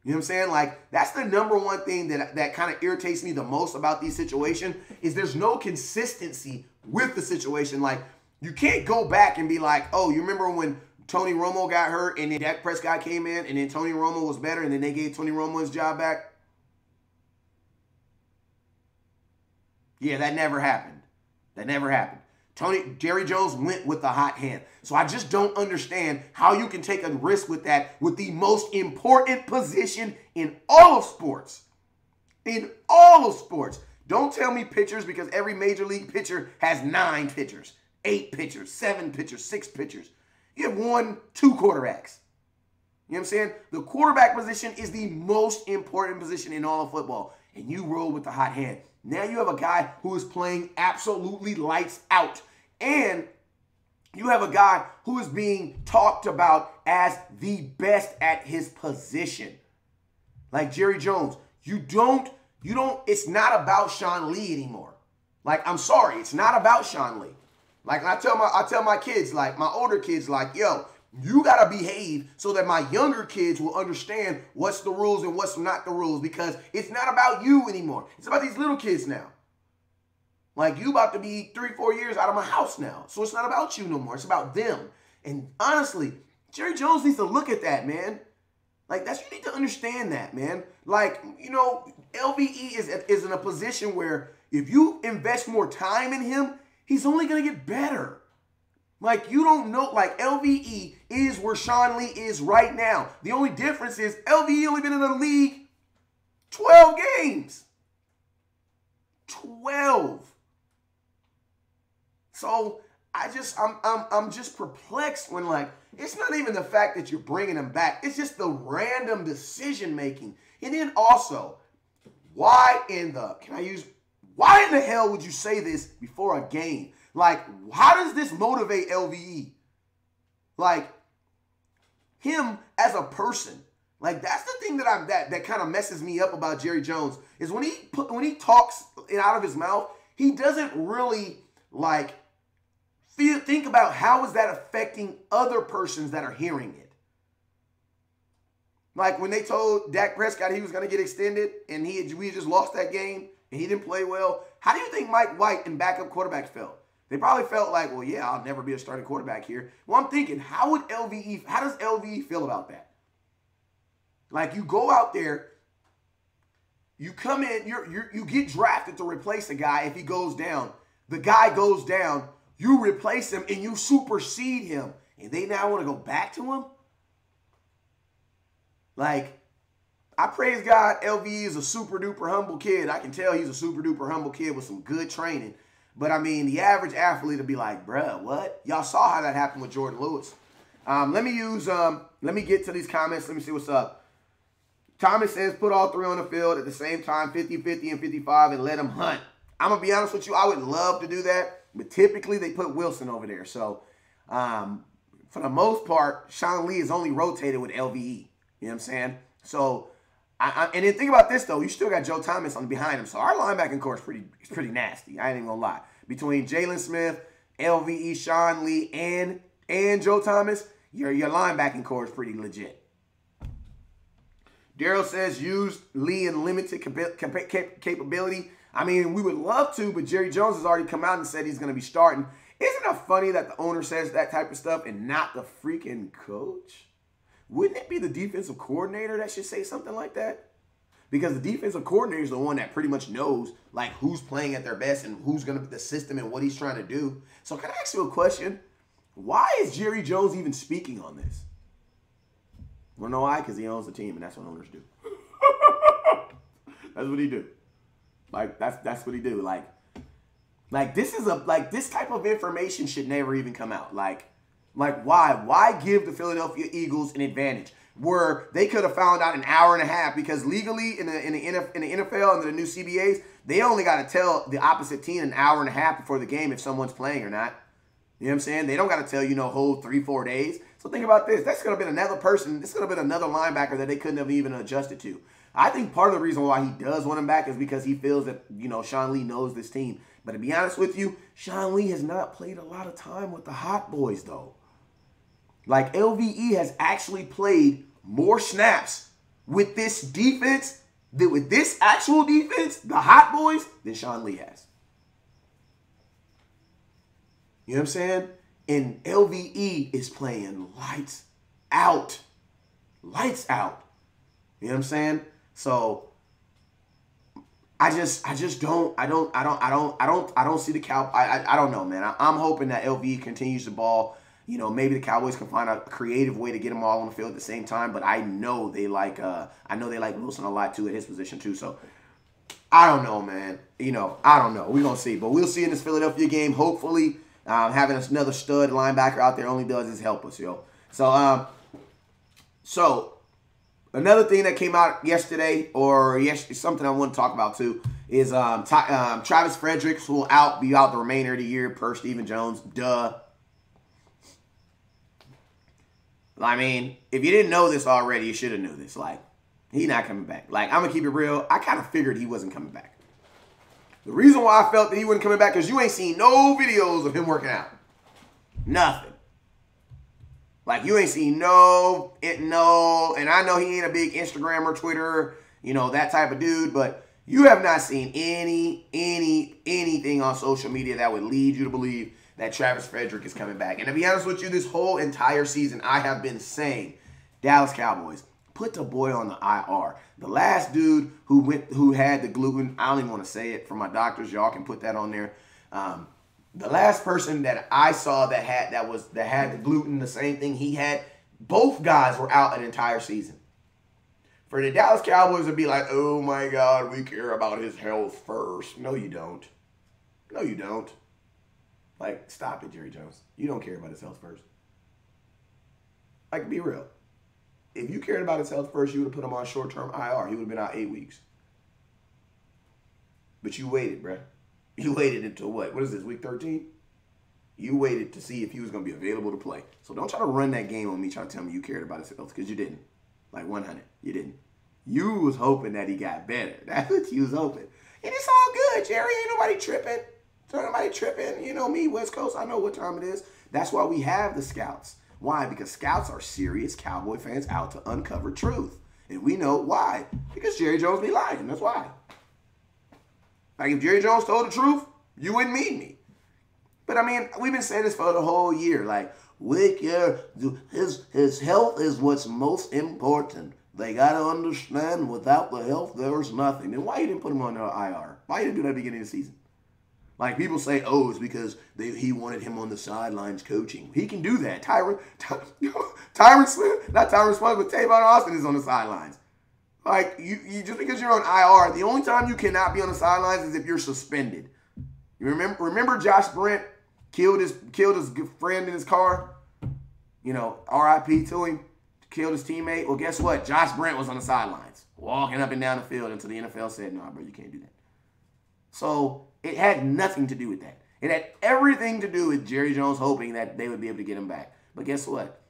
[SPEAKER 7] You know what I'm saying? Like, that's the number one thing that kind of irritates me the most about these situations is there's no consistency with the situation. Like, you can't go back and be like, oh, you remember when Tony Romo got hurt and then Dak Prescott came in and then Tony Romo was better and then they gave Tony Romo his job back? Yeah, that never happened. That never happened. Jerry Jones went with the hot hand. So I just don't understand how you can take a risk with that with the most important position in all of sports. In all of sports. Don't tell me pitchers, because every major league pitcher has 9 pitchers, 8 pitchers, 7 pitchers, 6 pitchers. You have 1, 2 quarterbacks. You know what I'm saying? The quarterback position is the most important position in all of football. And you roll with the hot hand. Now you have a guy who is playing absolutely lights out. And you have a guy who is being talked about as the best at his position. Like Jerry Jones. It's not about Sean Lee anymore. Like, I'm sorry, it's not about Sean Lee. Like, I tell my kids, like, my older kids, like, yo, you got to behave so that my younger kids will understand what's the rules and what's not the rules, because it's not about you anymore. It's about these little kids now. Like, you about to be 3-4 years out of my house now. So it's not about you no more. It's about them. And honestly, Jerry Jones needs to look at that, man. Like, you need to understand that, man. Like, you know, LVE is in a position where if you invest more time in him, he's only going to get better. Like, you don't know, like, LVE is where Sean Lee is right now. The only difference is LVE only been in the league 12 games. 12. So I'm just perplexed when, like, it's not even the fact that you're bringing him back. It's just the random decision making. And then also, why in the hell would you say this before a game? Like, how does this motivate LVE? Like, him as a person. Like, that's the thing that kind of messes me up about Jerry Jones, is when he talks it out of his mouth, he doesn't really, like, think about how is that affecting other persons that are hearing it. Like, when they told Dak Prescott he was going to get extended and we had just lost that game and he didn't play well, how do you think Mike White and backup quarterbacks felt? They probably felt like, well, yeah, I'll never be a starting quarterback here. Well, I'm thinking, how does LVE feel about that? Like, you go out there, you come in, you get drafted to replace a guy if he goes down. The guy goes down, you replace him, and you supersede him. And they now want to go back to him? Like, I praise God, LVE is a super-duper humble kid. I can tell he's a super-duper humble kid with some good training. But, I mean, the average athlete would be like, bruh, what? Y'all saw how that happened with Jordan Lewis. Let me get to these comments. Let me see what's up. Thomas says, put all 3 on the field at the same time, 50-50 and 55, and let them hunt. I'm going to be honest with you, I would love to do that, but typically they put Wilson over there. So, for the most part, Sean Lee is only rotated with LVE. You know what I'm saying? So, and then think about this, though. You still got Joe Thomas on behind him. So, our linebacking core is pretty nasty. I ain't even going to lie. Between Jalen Smith, LVE, Sean Lee, and Joe Thomas, your linebacking core is pretty legit. Daryl says, use Lee in limited capability. I mean, we would love to, but Jerry Jones has already come out and said he's going to be starting. Isn't it funny that the owner says that type of stuff and not the freaking coach? Wouldn't it be the defensive coordinator that should say something like that? Because the defensive coordinator is the one that pretty much knows, like, who's playing at their best and who's going to be the system and what he's trying to do. So can I ask you a question? Why is Jerry Jones even speaking on this? You know why? Because he owns the team, and that's what owners do. That's what he do. Like, that's what he do. Like this type of information should never even come out. Like why? Why give the Philadelphia Eagles an advantage where they could have found out an hour and a half? Because legally in the NFL and the new CBAs, they only got to tell the opposite team an hour and a half before the game if someone's playing or not. You know what I'm saying? They don't got to tell you, whole 3-4 days. So think about this. That's going to be another person. This could have been another linebacker that they couldn't have even adjusted to. I think part of the reason why he does want him back is because he feels that, Sean Lee knows this team. But to be honest with you, Sean Lee has not played a lot of time with the Hot Boys, though. Like, LVE has actually played more snaps with this defense, with this actual defense, the Hot Boys, than Sean Lee has. You know what I'm saying? And LVE is playing lights out. Lights out. You know what I'm saying? So, I just don't see the I don't know, man. I'm hoping that LV continues the ball. You know, maybe the Cowboys can find a creative way to get them all on the field at the same time. But I know they like Wilson a lot too at his position too. So I don't know, man. You know, I don't know. We're gonna see, but we'll see in this Philadelphia game. Hopefully, having another stud linebacker out there only does is help us, yo. So another thing that came out yesterday, something I want to talk about too, is Travis Fredericks will be out the remainder of the year per Stephen Jones. Duh. I mean, if you didn't know this already, you should have knew this. Like, he's not coming back. Like, I'm going to keep it real. I kind of figured he wasn't coming back. The reason why I felt that he wasn't coming back because you ain't seen no videos of him working out. Nothing. Like, you ain't seen and I know he ain't a big Instagram or Twitter, you know, that type of dude, but you have not seen anything on social media that would lead you to believe that Travis Frederick is coming back. And to be honest with you, this whole entire season, I have been saying, Dallas Cowboys, put the boy on the IR. The last dude who had the gluten, I don't even want to say it for my doctors. Y'all can put that on there. The last person that I saw that had the gluten, the same thing he had, both guys were out an entire season. For the Dallas Cowboys to be like, oh my God, we care about his health first. No, you don't. No, you don't. Like, stop it, Jerry Jones. You don't care about his health first. Like, be real. If you cared about his health first, you would have put him on short-term IR. He would have been out 8 weeks. But you waited, bruh. You waited until what? What is this, week 13? You waited to see if he was going to be available to play. So don't try to run that game on me trying to tell me you cared about his health, because you didn't. Like 100. You didn't. You was hoping that he got better. That's what you was hoping. And it's all good, Jerry. Ain't nobody tripping. Ain't nobody tripping. You know me, West Coast. I know what time it is. That's why we have the scouts. Why? Because scouts are serious Cowboy fans out to uncover truth. And we know why. Because Jerry Jones be lying. That's why. Like, if Jerry Jones told the truth, you wouldn't meet me. But, I mean, we've been saying this for the whole year. Like, his health is what's most important. They got to understand without the health, there's nothing. Then why you didn't put him on the IR? Why you didn't do that at the beginning of the season? Like, people say, oh, it's because he wanted him on the sidelines coaching. He can do that. Tyron Smith, not Tyron Smith, but Tavon Austin is on the sidelines. Like, you just because you're on IR, the only time you cannot be on the sidelines is if you're suspended. You remember Josh Brent killed his good friend in his car? You know, RIP to him, killed his teammate. Well, guess what? Josh Brent was on the sidelines, walking up and down the field until the NFL said, nah, bro, you can't do that. So it had nothing to do with that. It had everything to do with Jerry Jones hoping that they would be able to get him back. But guess what?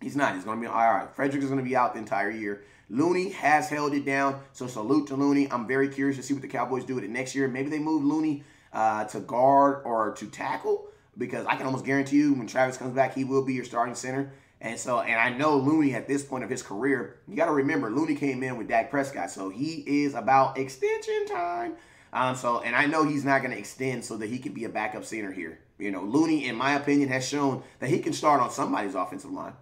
[SPEAKER 7] He's not. He's going to be on IR. Frederick is going to be out the entire year. Looney has held it down, so salute to Looney. I'm very curious to see what the Cowboys do with it next year. Maybe they move Looney to guard or to tackle, because I can almost guarantee you when Travis comes back, he will be your starting center. And I know Looney at this point of his career, you got to remember, Looney came in with Dak Prescott, so he is about extension time. And I know he's not going to extend so that he can be a backup center here. You know, Looney, in my opinion, has shown that he can start on somebody's offensive line.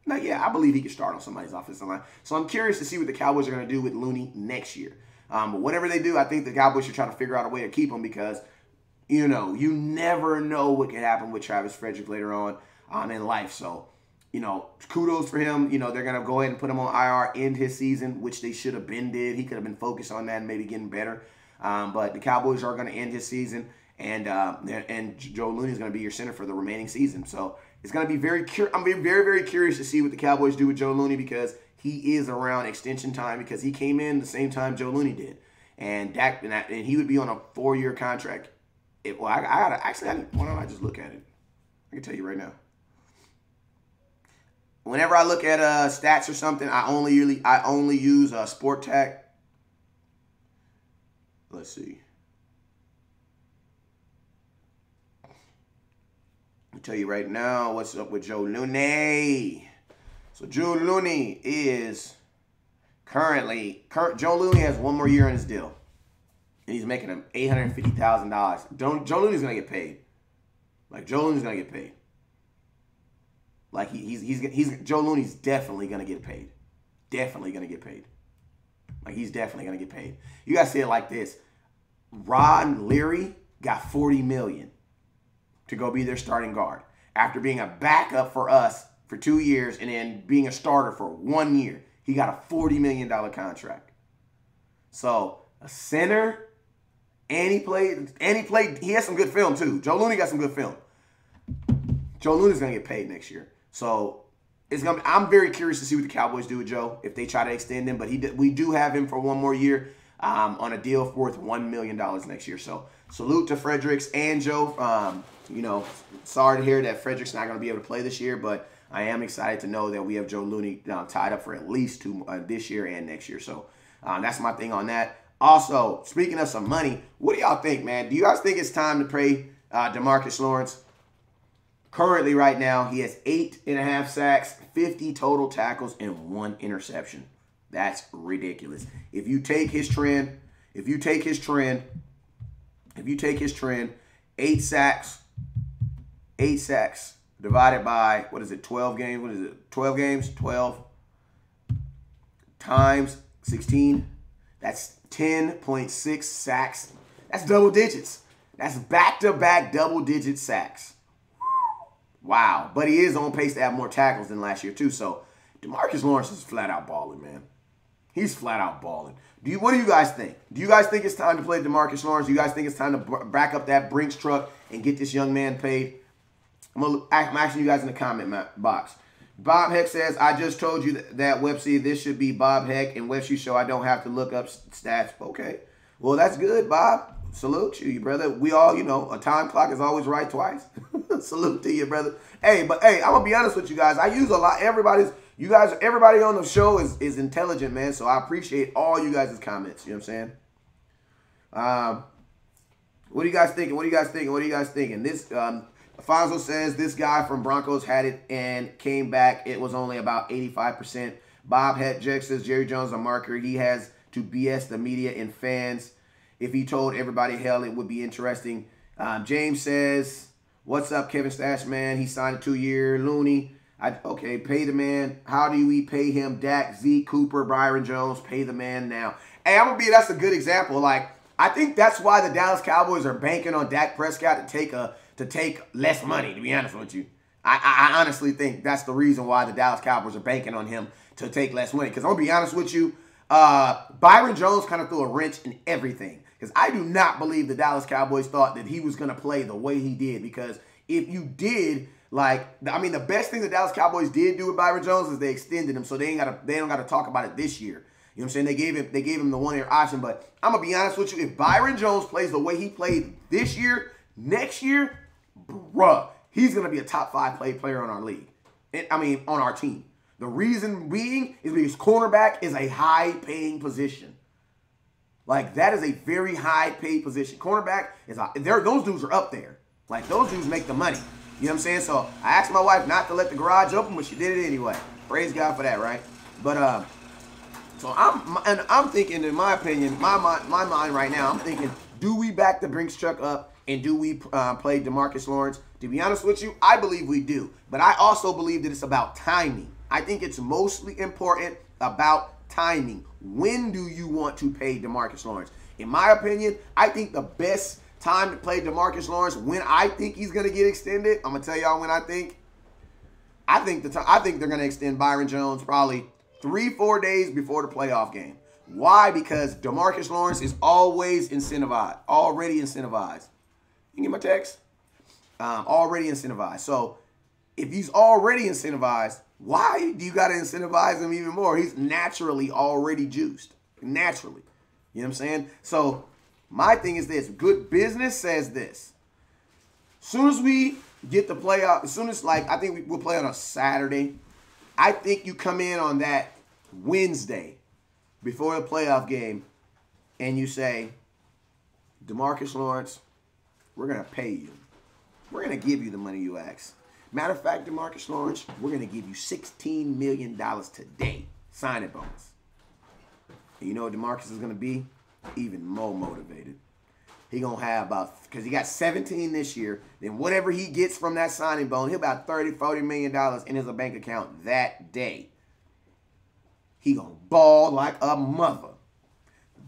[SPEAKER 7] Now, yeah, I believe he can start on somebody's offensive line. So I'm curious to see what the Cowboys are going to do with Looney next year. But whatever they do, I think the Cowboys should try to figure out a way to keep him because, you know, you never know what could happen with Travis Frederick later on in life. So, you know, kudos for him. You know, they're going to go ahead and put him on IR, end his season, which they should have been did. He could have been focused on that and maybe getting better. But the Cowboys are going to end his season, and Joe Looney is going to be your center for the remaining season. So it's going to be I'm very, very curious to see what the Cowboys do with Joe Looney because he is around extension time because he came in the same time Joe Looney did, and he would be on a 4-year contract. Why don't I just look at it? I can tell you right now. Whenever I look at stats or something, I only use Sport Tech. Let's see. I'll tell you right now what's up with Joe Looney. So Joe Looney is Joe Looney has 1 more year on his deal. And he's making him $850,000. Joe Looney's going to get paid. Like, Joe Looney's going to get paid. Like, Joe Looney's definitely going to get paid. Definitely going to get paid. Like, he's definitely going to get paid. You guys see it like this. Ron Leary got $40 million to go be their starting guard after being a backup for us for 2 years and then being a starter for 1 year. He got a $40 million contract. So, a center, and he has some good film too. Joe Looney got some good film. Joe Looney's going to get paid next year. So, I'm very curious to see what the Cowboys do with Joe if they try to extend him. But we do have him for 1 more year on a deal worth $1 million next year. So salute to Fredericks and Joe. Sorry to hear that Fredericks not going to be able to play this year, but I am excited to know that we have Joe Looney tied up for at least this year and next year. So that's my thing on that. Also, speaking of some money, what do y'all think, man? Do you guys think it's time to pay DeMarcus Lawrence? Currently, right now, he has 8.5 sacks, 50 total tackles, and 1 interception. That's ridiculous. If you take his trend, 8 sacks divided by, 12 games? 12 games? 12 times 16. That's 10.6 sacks. That's double digits. That's back-to-back double-digit sacks. Wow. But he is on pace to have more tackles than last year, too. So, DeMarcus Lawrence is flat out balling, man. He's flat out balling. What do you guys think? Do you guys think it's time to play DeMarcus Lawrence? Do you guys think it's time to back up that Brinks truck and get this young man paid? I'm asking you guys in the comment box. Bob Heck says, I just told you that Websy, this should be Bob Heck and Websy Show. I don't have to look up stats. Okay. Well, that's good, Bob. Salute you, brother. We all, a time clock is always right twice. Salute to you, brother. I'm going to be honest with you guys. I use a lot. Everybody on the show is intelligent, man. So I appreciate all you guys' comments. You know what I'm saying? What are you guys thinking? This, Alfonso says this guy from Broncos had it and came back. It was only about 85%. Bob Hetjack says Jerry Jones a marker. He has to BS the media and fans. If he told everybody hell, it would be interesting. James says, what's up, Kevin Stash, man? He signed a 2-year. Looney. Okay, pay the man. How do we pay him? Dak, Zeke, Cooper, Byron Jones. Pay the man now. Hey, that's a good example. Like, I think that's why the Dallas Cowboys are banking on Dak Prescott to take less money, to be honest with you. I honestly think that's the reason why the Dallas Cowboys are banking on him to take less money. Because I'm going to be honest with you, Byron Jones kind of threw a wrench in everything. Because I do not believe the Dallas Cowboys thought that he was going to play the way he did. Because if you did, the best thing the Dallas Cowboys did do with Byron Jones is they extended him. So they don't got to talk about it this year. You know what I'm saying? They gave him the 1-year option. But I'm going to be honest with you. If Byron Jones plays the way he played this year, next year, bruh, he's going to be a top 5 player on our league. On our team. The reason being is because cornerback is a high-paying position. Like, that is a very high-paid position. Cornerback those dudes are up there. Like, those dudes make the money. You know what I'm saying? So, I asked my wife not to let the garage open, but she did it anyway. Praise God for that, right? But, so I'm thinking, in my opinion, my mind right now, I'm thinking, do we back the Brinks truck up and do we play DeMarcus Lawrence? To be honest with you, I believe we do. But I also believe that it's about timing. I think it's mostly important about timing. When do you want to pay DeMarcus Lawrence? In my opinion, I think the best time to play DeMarcus Lawrence, when I think he's going to get extended, I'm going to tell y'all when I think. I think they're going to extend Byron Jones probably 3-4 days before the playoff game. Why? Because DeMarcus Lawrence is always incentivized, already incentivized. You get my text? Already incentivized. So if he's already incentivized, why do you got to incentivize him even more? He's naturally already juiced. Naturally. You know what I'm saying? So my thing is this. Good business says this. As soon as we get the playoff, I think we'll play on a Saturday. I think you come in on that Wednesday before the playoff game and you say, DeMarcus Lawrence, we're going to pay you. We're going to give you the money you ask. Matter of fact, DeMarcus Lawrence, we're going to give you $16 million today. Signing bonus. And you know what DeMarcus is going to be? Even more motivated. He going to have because he got 17 this year, then whatever he gets from that signing bonus, he'll about $30-40 million in his bank account that day. He going to ball like a mother.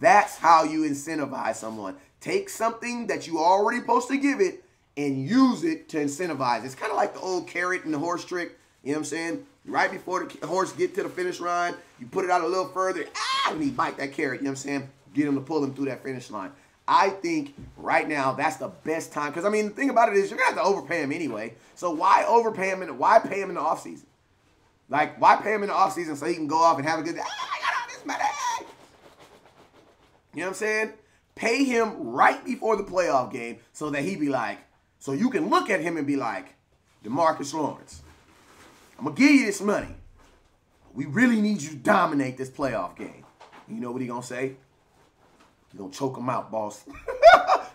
[SPEAKER 7] That's how you incentivize someone. Take something that you already supposed to give it and use it to incentivize. It's kind of like the old carrot and the horse trick. You know what I'm saying? Right before the horse get to the finish line, you put it out a little further, and he bite that carrot. You know what I'm saying? Get him to pull him through that finish line. I think right now that's the best time. Because, I mean, the thing about it is you're going to have to overpay him anyway. So why overpay him? Why pay him in the offseason? Like, why pay him in the offseason so he can go off and have a good day? I got all this money. You know what I'm saying? Pay him right before the playoff game so that he be like, so you can look at him and be like, DeMarcus Lawrence, I'm going to give you this money. We really need you to dominate this playoff game. You know what he going to say? He's going to choke him out, boss.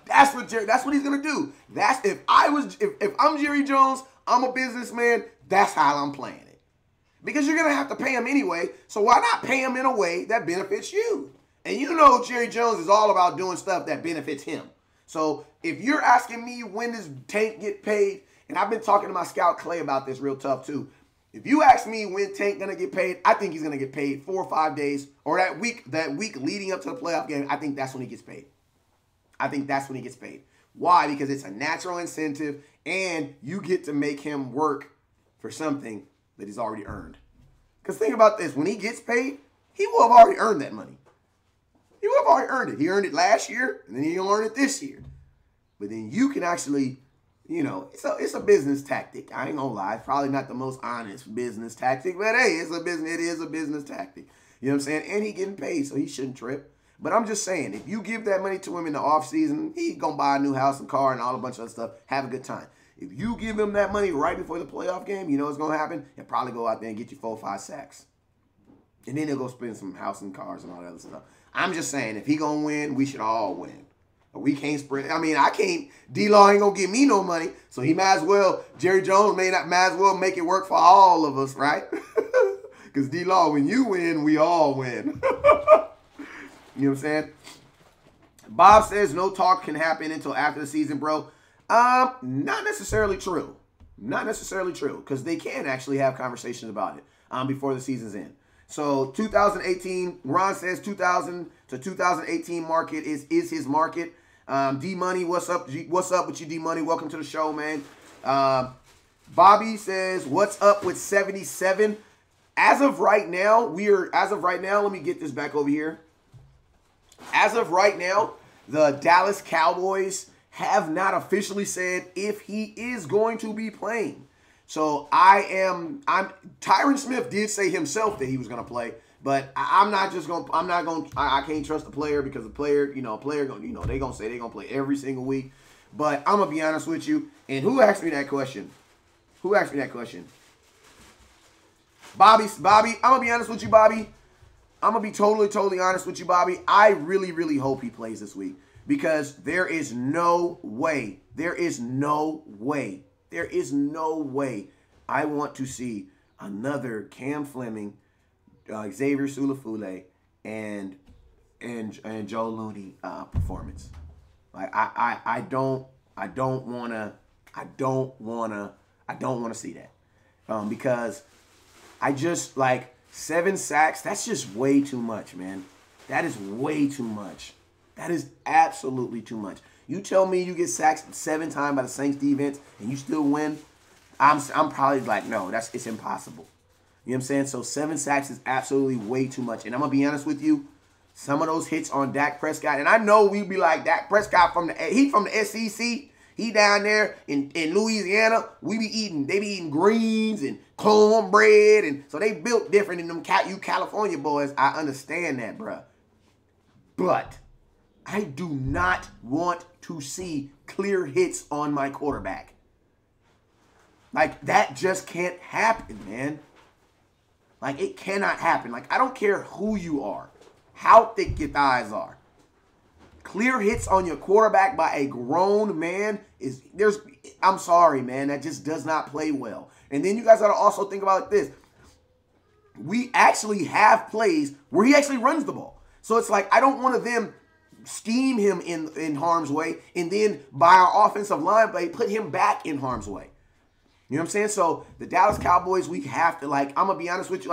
[SPEAKER 7] That's what he's going to do. That's if I'm Jerry Jones, I'm a businessman, that's how I'm playing it. Because you're going to have to pay him anyway, so why not pay him in a way that benefits you? And you know Jerry Jones is all about doing stuff that benefits him. So if you're asking me when does Tank get paid, and I've been talking to my scout Clay about this real tough too. If you ask me when Tank gonna get paid, I think he's gonna get paid 4 or 5 days, or that week leading up to the playoff game. I think that's when he gets paid. I think that's when he gets paid. Why? Because it's a natural incentive, and you get to make him work for something that he's already earned. Because think about this: when he gets paid, he will have already earned that money. He will have already earned it. He earned it last year, and then he'll earn it this year. But then you can actually, you know, it's a business tactic. I ain't gonna lie. It's probably not the most honest business tactic, but hey, it is a business tactic. You know what I'm saying? And he getting paid, so he shouldn't trip. But I'm just saying, if you give that money to him in the offseason, he's gonna buy a new house and car and all a bunch of other stuff, have a good time. If you give him that money right before the playoff game, you know what's gonna happen? He'll probably go out there and get you 4 or 5 sacks. And then he'll go spend some house and cars and all that other stuff. I'm just saying, if he gonna win, we should all win. We can't spread. I mean, I can't. D-Law ain't gonna give me no money, so he might as well. Jerry Jones might as well make it work for all of us, right? Because D-Law, when you win, we all win. You know what I'm saying? Bob says no talk can happen until after the season, bro. Not necessarily true. Not necessarily true, because they can actually have conversations about it before the season's end. So 2018, Ron says 2000 to 2018 market is his market. D-Money, what's up? What's up with you, D-Money? Welcome to the show, man. Bobby says, what's up with 77? As of right now, let me get this back over here. As of right now, the Dallas Cowboys have not officially said if he is going to be playing. So Tyron Smith did say himself that he was going to play, but I can't trust the player because the player, they're going to say they're going to play every single week. But I'm going to be honest with you. And who asked me that question? Bobby, I'm going to be honest with you, Bobby. I'm going to be totally honest with you, Bobby. I really, really hope he plays this week because there is no way I want to see another Cam Fleming, Xavier Sulafule, and Joe Looney performance. Like I don't want to see that because I just like 7 sacks. That's just way too much, man. That is way too much. That is absolutely too much. You tell me you get sacked 7 times by the Saints defense and you still win, I'm probably like, no, it's impossible. You know what I'm saying? So 7 sacks is absolutely way too much. And I'm going to be honest with you, some of those hits on Dak Prescott, and I know we'd be like, Dak Prescott from the SEC. He down there in Louisiana. They be eating greens and cornbread, and so they built different than you California boys. I understand that, bruh. But I do not want to see clear hits on my quarterback. Like, that just can't happen, man. Like, it cannot happen. Like, I don't care who you are, how thick your thighs are. Clear hits on your quarterback by a grown man I'm sorry, man. That just does not play well. And then you guys got to also think about this. We actually have plays where he actually runs the ball. So it's like, I don't want them scheme him in harm's way and then by our offensive line play, put him back in harm's way. You know what I'm saying? So the Dallas Cowboys, we have to, like, I'm going to be honest with you.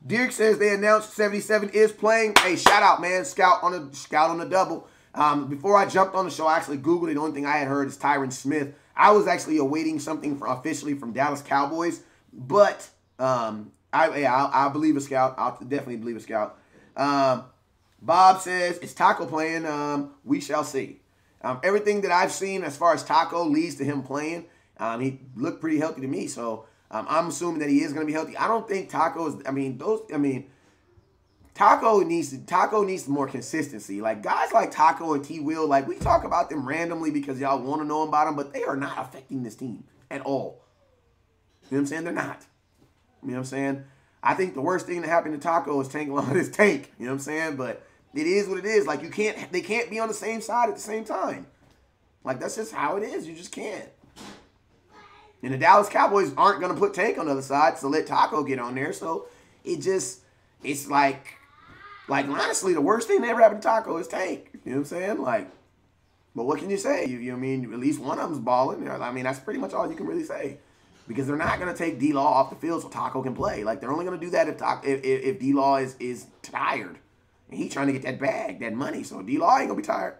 [SPEAKER 7] Dirk says they announced 77 is playing. Hey, shout out, man. Scout on the double. Before I jumped on the show, I actually Googled it. The only thing I had heard is Tyron Smith. I was actually awaiting something officially from Dallas Cowboys, but I believe a scout. I'll definitely believe a scout. Bob says, is Taco playing? We shall see. Everything that I've seen as far as Taco leads to him playing. He looked pretty healthy to me, so I'm assuming that he is going to be healthy. I don't think Taco is. Taco needs more consistency. Like guys like Taco and T Will, like we talk about them randomly because y'all want to know about them, but they are not affecting this team at all. You know what I'm saying? They're not. You know what I'm saying? I think the worst thing that happened to Taco is tanking on his tank. You know what I'm saying? But it is what it is. Like they can't be on the same side at the same time. Like that's just how it is. You just can't. And the Dallas Cowboys aren't going to put Tank on the other side, so let Taco get on there. So it's like honestly, the worst thing that ever happened to Taco is Tank. You know what I'm saying? Like, but what can you say? You know what I mean? At least one of them's balling. I mean, that's pretty much all you can really say. Because they're not going to take D-Law off the field so Taco can play. Like, they're only going to do that if D-Law is tired. And he's trying to get that bag, that money. So D-Law ain't going to be tired.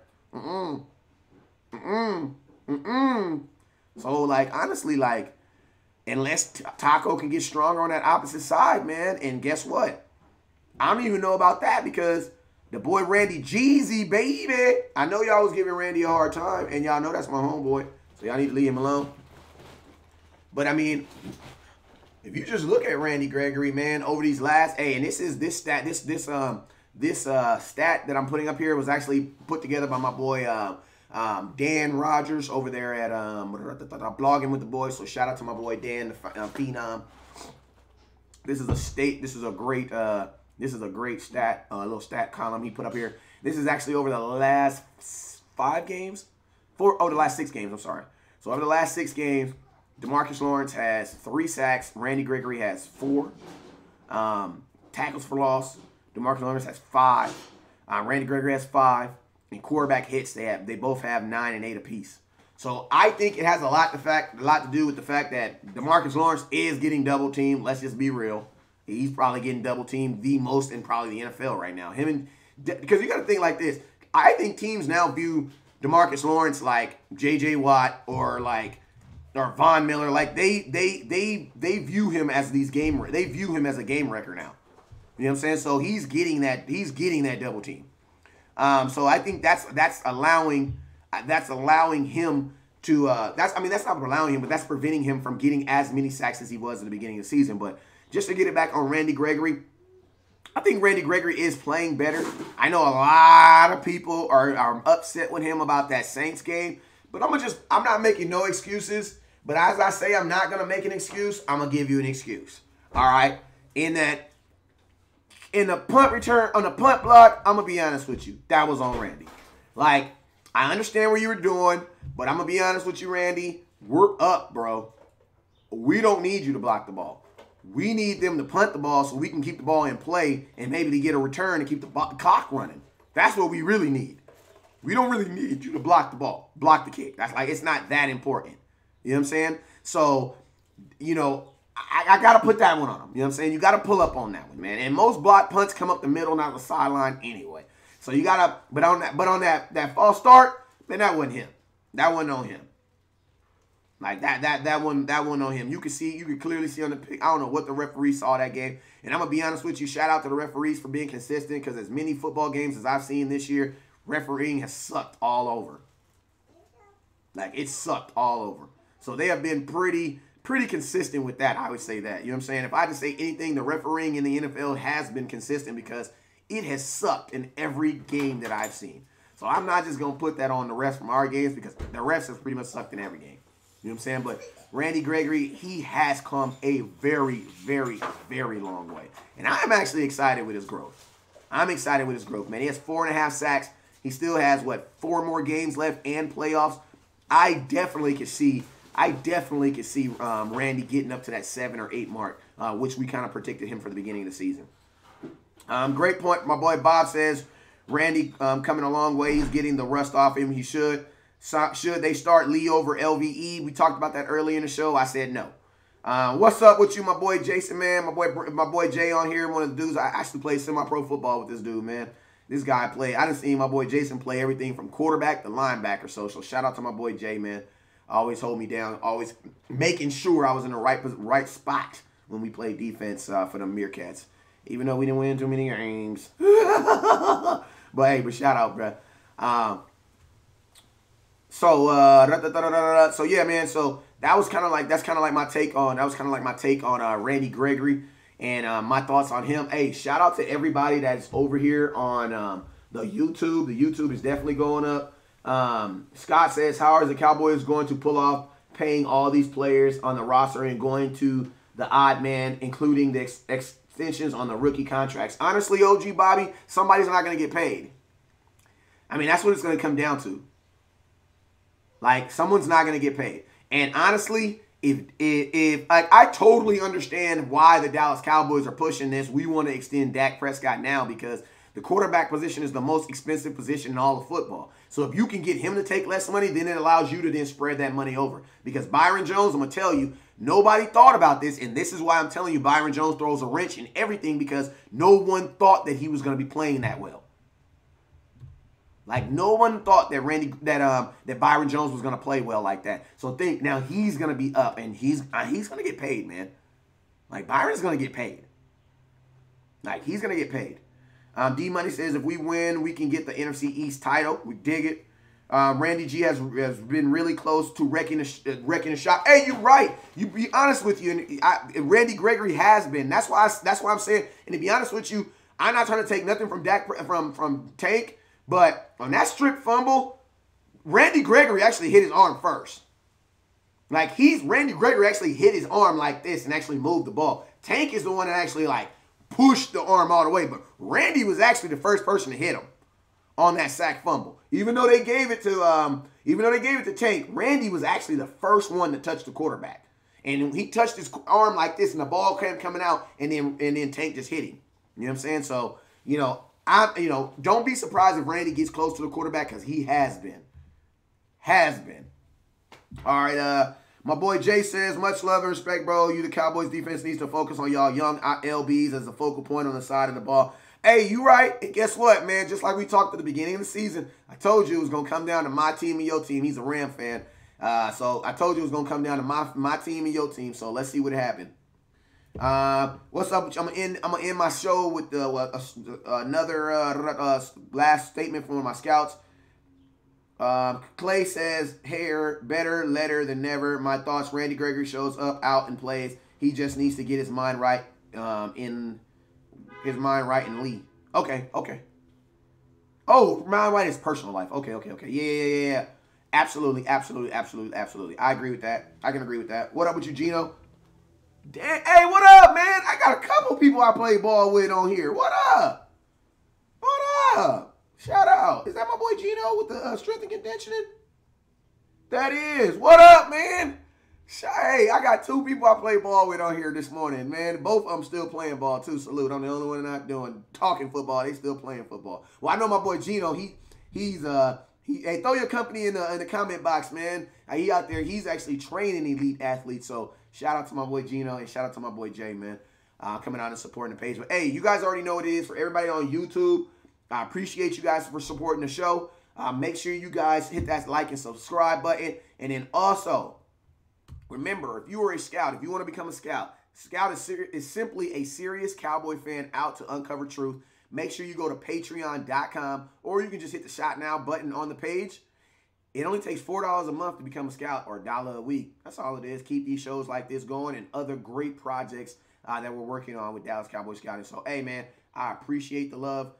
[SPEAKER 7] So, like, honestly, like, unless Taco can get stronger on that opposite side, man, and guess what? I don't even know about that because the boy Randy Jeezy, baby. I know y'all was giving Randy a hard time, and y'all know that's my homeboy. So y'all need to leave him alone. But, I mean, if you just look at Randy Gregory, man, over these last, and this stat that I'm putting up here was actually put together by my boy Dan Rogers over there at Blogging with the Boys. So shout out to my boy Dan, the Phenom. This is a great stat, little stat column he put up here. This is actually over the last 5 games, the last 6 games. I'm sorry. So over the last 6 games, DeMarcus Lawrence has 3 sacks. Randy Gregory has 4. Tackles for loss. DeMarcus Lawrence has 5. Randy Gregory has 5. And quarterback hits, they both have 9 and 8 apiece. So I think it has a lot to do with the fact that DeMarcus Lawrence is getting double teamed. Let's just be real. He's probably getting double teamed the most in probably the NFL right now. Because you got to think like this. I think teams now view DeMarcus Lawrence like J.J. Watt or Von Miller. Like they view him as they view him as a game wrecker now. You know what I'm saying? So he's getting that double team. So I think that's allowing him to that's not allowing him, but that's preventing him from getting as many sacks as he was at the beginning of the season. But just to get it back on Randy Gregory, I think Randy Gregory is playing better. I know a lot of people are upset with him about that Saints game, but I'm not making no excuses. But as I say, I'm not gonna make an excuse. I'm gonna give you an excuse. All right, in the punt return, on the punt block, I'm going to be honest with you. That was on Randy. Like, I understand what you were doing, but I'm going to be honest with you, Randy. We're up, bro. We don't need you to block the ball. We need them to punt the ball so we can keep the ball in play and maybe to get a return and keep the clock running. That's what we really need. We don't really need you to block the ball, block the kick. That's like, it's not that important. You know what I'm saying? So, you know, I got to put that one on him. You know what I'm saying? You got to pull up on that one, man. And most block punts come up the middle, not the sideline anyway. So you got to, but on that false start, man, that wasn't him. That wasn't on him. Like that one on him. You could clearly see on the pic. I don't know what the referee saw that game. And I'm going to be honest with you, shout out to the referees for being consistent because as many football games as I've seen this year, refereeing has sucked all over. Like, it sucked all over. So they have been pretty consistent with that, I would say that. You know what I'm saying? If I had to say anything, the refereeing in the NFL has been consistent because it has sucked in every game that I've seen. So I'm not just going to put that on the refs from our games because the refs have pretty much sucked in every game. You know what I'm saying? But Randy Gregory, he has come a very, very, very long way. And I'm actually excited with his growth. I'm excited with his growth, man. He has 4.5 sacks. He still has, 4 more games left and playoffs. I definitely could see Randy getting up to that 7 or 8 mark, which we kind of predicted him for the beginning of the season. Great point. My boy Bob says Randy coming a long way. He's getting the rust off him. He should. Should they start Lee over LVE? We talked about that earlier in the show. I said no. What's up with you, my boy Jason, man? My boy Jay on here, one of the dudes. I actually played semi-pro football with this dude, man. This guy played. I done seen my boy Jason play everything from quarterback to linebacker. So shout out to my boy Jay, man. Always hold me down. Always making sure I was in the right spot when we played defense for the Meerkats. Even though we didn't win too many games. But hey, but shout out, bro. So yeah, man. So that's kind of like my take on Randy Gregory and my thoughts on him. Hey, shout out to everybody that's over here on the YouTube. The YouTube is definitely going up. Scott says, how are the Cowboys going to pull off paying all these players on the roster and going to the odd man, including the extensions on the rookie contracts? Honestly, OG Bobby, somebody's not going to get paid. I mean, that's what it's going to come down to. Like, someone's not going to get paid. And honestly, if I totally understand why the Dallas Cowboys are pushing this. We want to extend Dak Prescott now because the quarterback position is the most expensive position in all of football. So if you can get him to take less money, then it allows you to then spread that money over. Because Byron Jones, I'm going to tell you, nobody thought about this, and this is why I'm telling you Byron Jones throws a wrench in everything because no one thought that he was going to be playing that well. Like, no one thought that Byron Jones was going to play well like that. So think, now he's going to be up, and he's going to get paid, man. Like, Byron's going to get paid. Like, he's going to get paid. D-Money says, if we win, we can get the NFC East title. We dig it. Randy G has been really close to wrecking the shop. Hey, you're right. You be honest with you, and Randy Gregory has been. That's why I'm saying. And to be honest with you, I'm not trying to take nothing from from Tank, but on that strip fumble, Randy Gregory actually hit his arm first. Like Randy Gregory actually hit his arm like this and actually moved the ball. Tank is the one that actually like pushed the arm all the way, but Randy was actually the first person to hit him on that sack fumble. Even though they gave it to Tank, Randy was actually the first one to touch the quarterback. And he touched his arm like this, and the ball kept coming out, and then Tank just hit him. You know what I'm saying? So, don't be surprised if Randy gets close to the quarterback because he has been. Has been. All right, my boy Jay says, much love and respect, bro. You, the Cowboys defense, needs to focus on y'all young LBs as a focal point on the side of the ball. Hey, you right. And guess what, man? Just like we talked at the beginning of the season, I told you it was going to come down to my team and your team. He's a Ram fan. So I told you it was going to come down to my team and your team. So let's see what happened. What's up? I'm gonna end my show with another last statement from one of my scouts. Clay says, hair better later than never. My thoughts, Randy Gregory shows up, out, and plays. He just needs to get his mind right and lead. Okay. Oh, mind right is personal life. Okay. Yeah. Absolutely. I agree with that. I can agree with that. What up with you, Gino? Hey, what up, man? I got a couple people I play ball with on here. What up? Shout out. Is that my boy Gino with the strength and conditioning? That is. What up, man? Hey, I got two people I play ball with on here this morning, man. Both of them still playing ball, too. Salute. I'm the only one not talking football. They still playing football. Well, I know my boy Gino. Hey, throw your company in the comment box, man. He out there. He's actually training elite athletes. So shout out to my boy Gino and shout out to my boy Jay, man. Coming out and supporting the page. But hey, you guys already know what it is. For everybody on YouTube, I appreciate you guys for supporting the show. Make sure you guys hit that like and subscribe button. And then also, remember, if you are a scout, if you want to become a scout, scout is simply a serious Cowboy fan out to uncover truth. Make sure you go to patreon.com, or you can just hit the Shot Now button on the page. It only takes $4 a month to become a scout, or $1 a week. That's all it is. Keep these shows like this going and other great projects that we're working on with Dallas Cowboys Scouting. So, hey, man, I appreciate the love.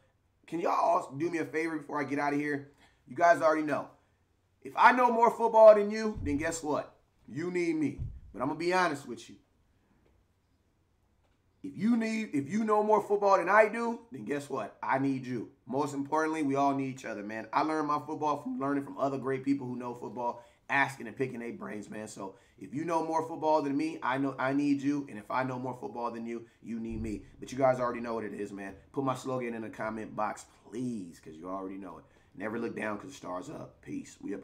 [SPEAKER 7] Can y'all also do me a favor before I get out of here? You guys already know. If I know more football than you, then guess what? You need me. But I'm going to be honest with you. If you know more football than I do, then guess what? I need you. Most importantly, we all need each other, man. I learned my football from learning from other great people who know football, asking and picking their brains, man. So if you know more football than me, I know I need you. And if I know more football than you, you need me. But you guys already know what it is, man. Put my slogan in the comment box, please, because you already know it. Never look down because the stars up. Peace. We up.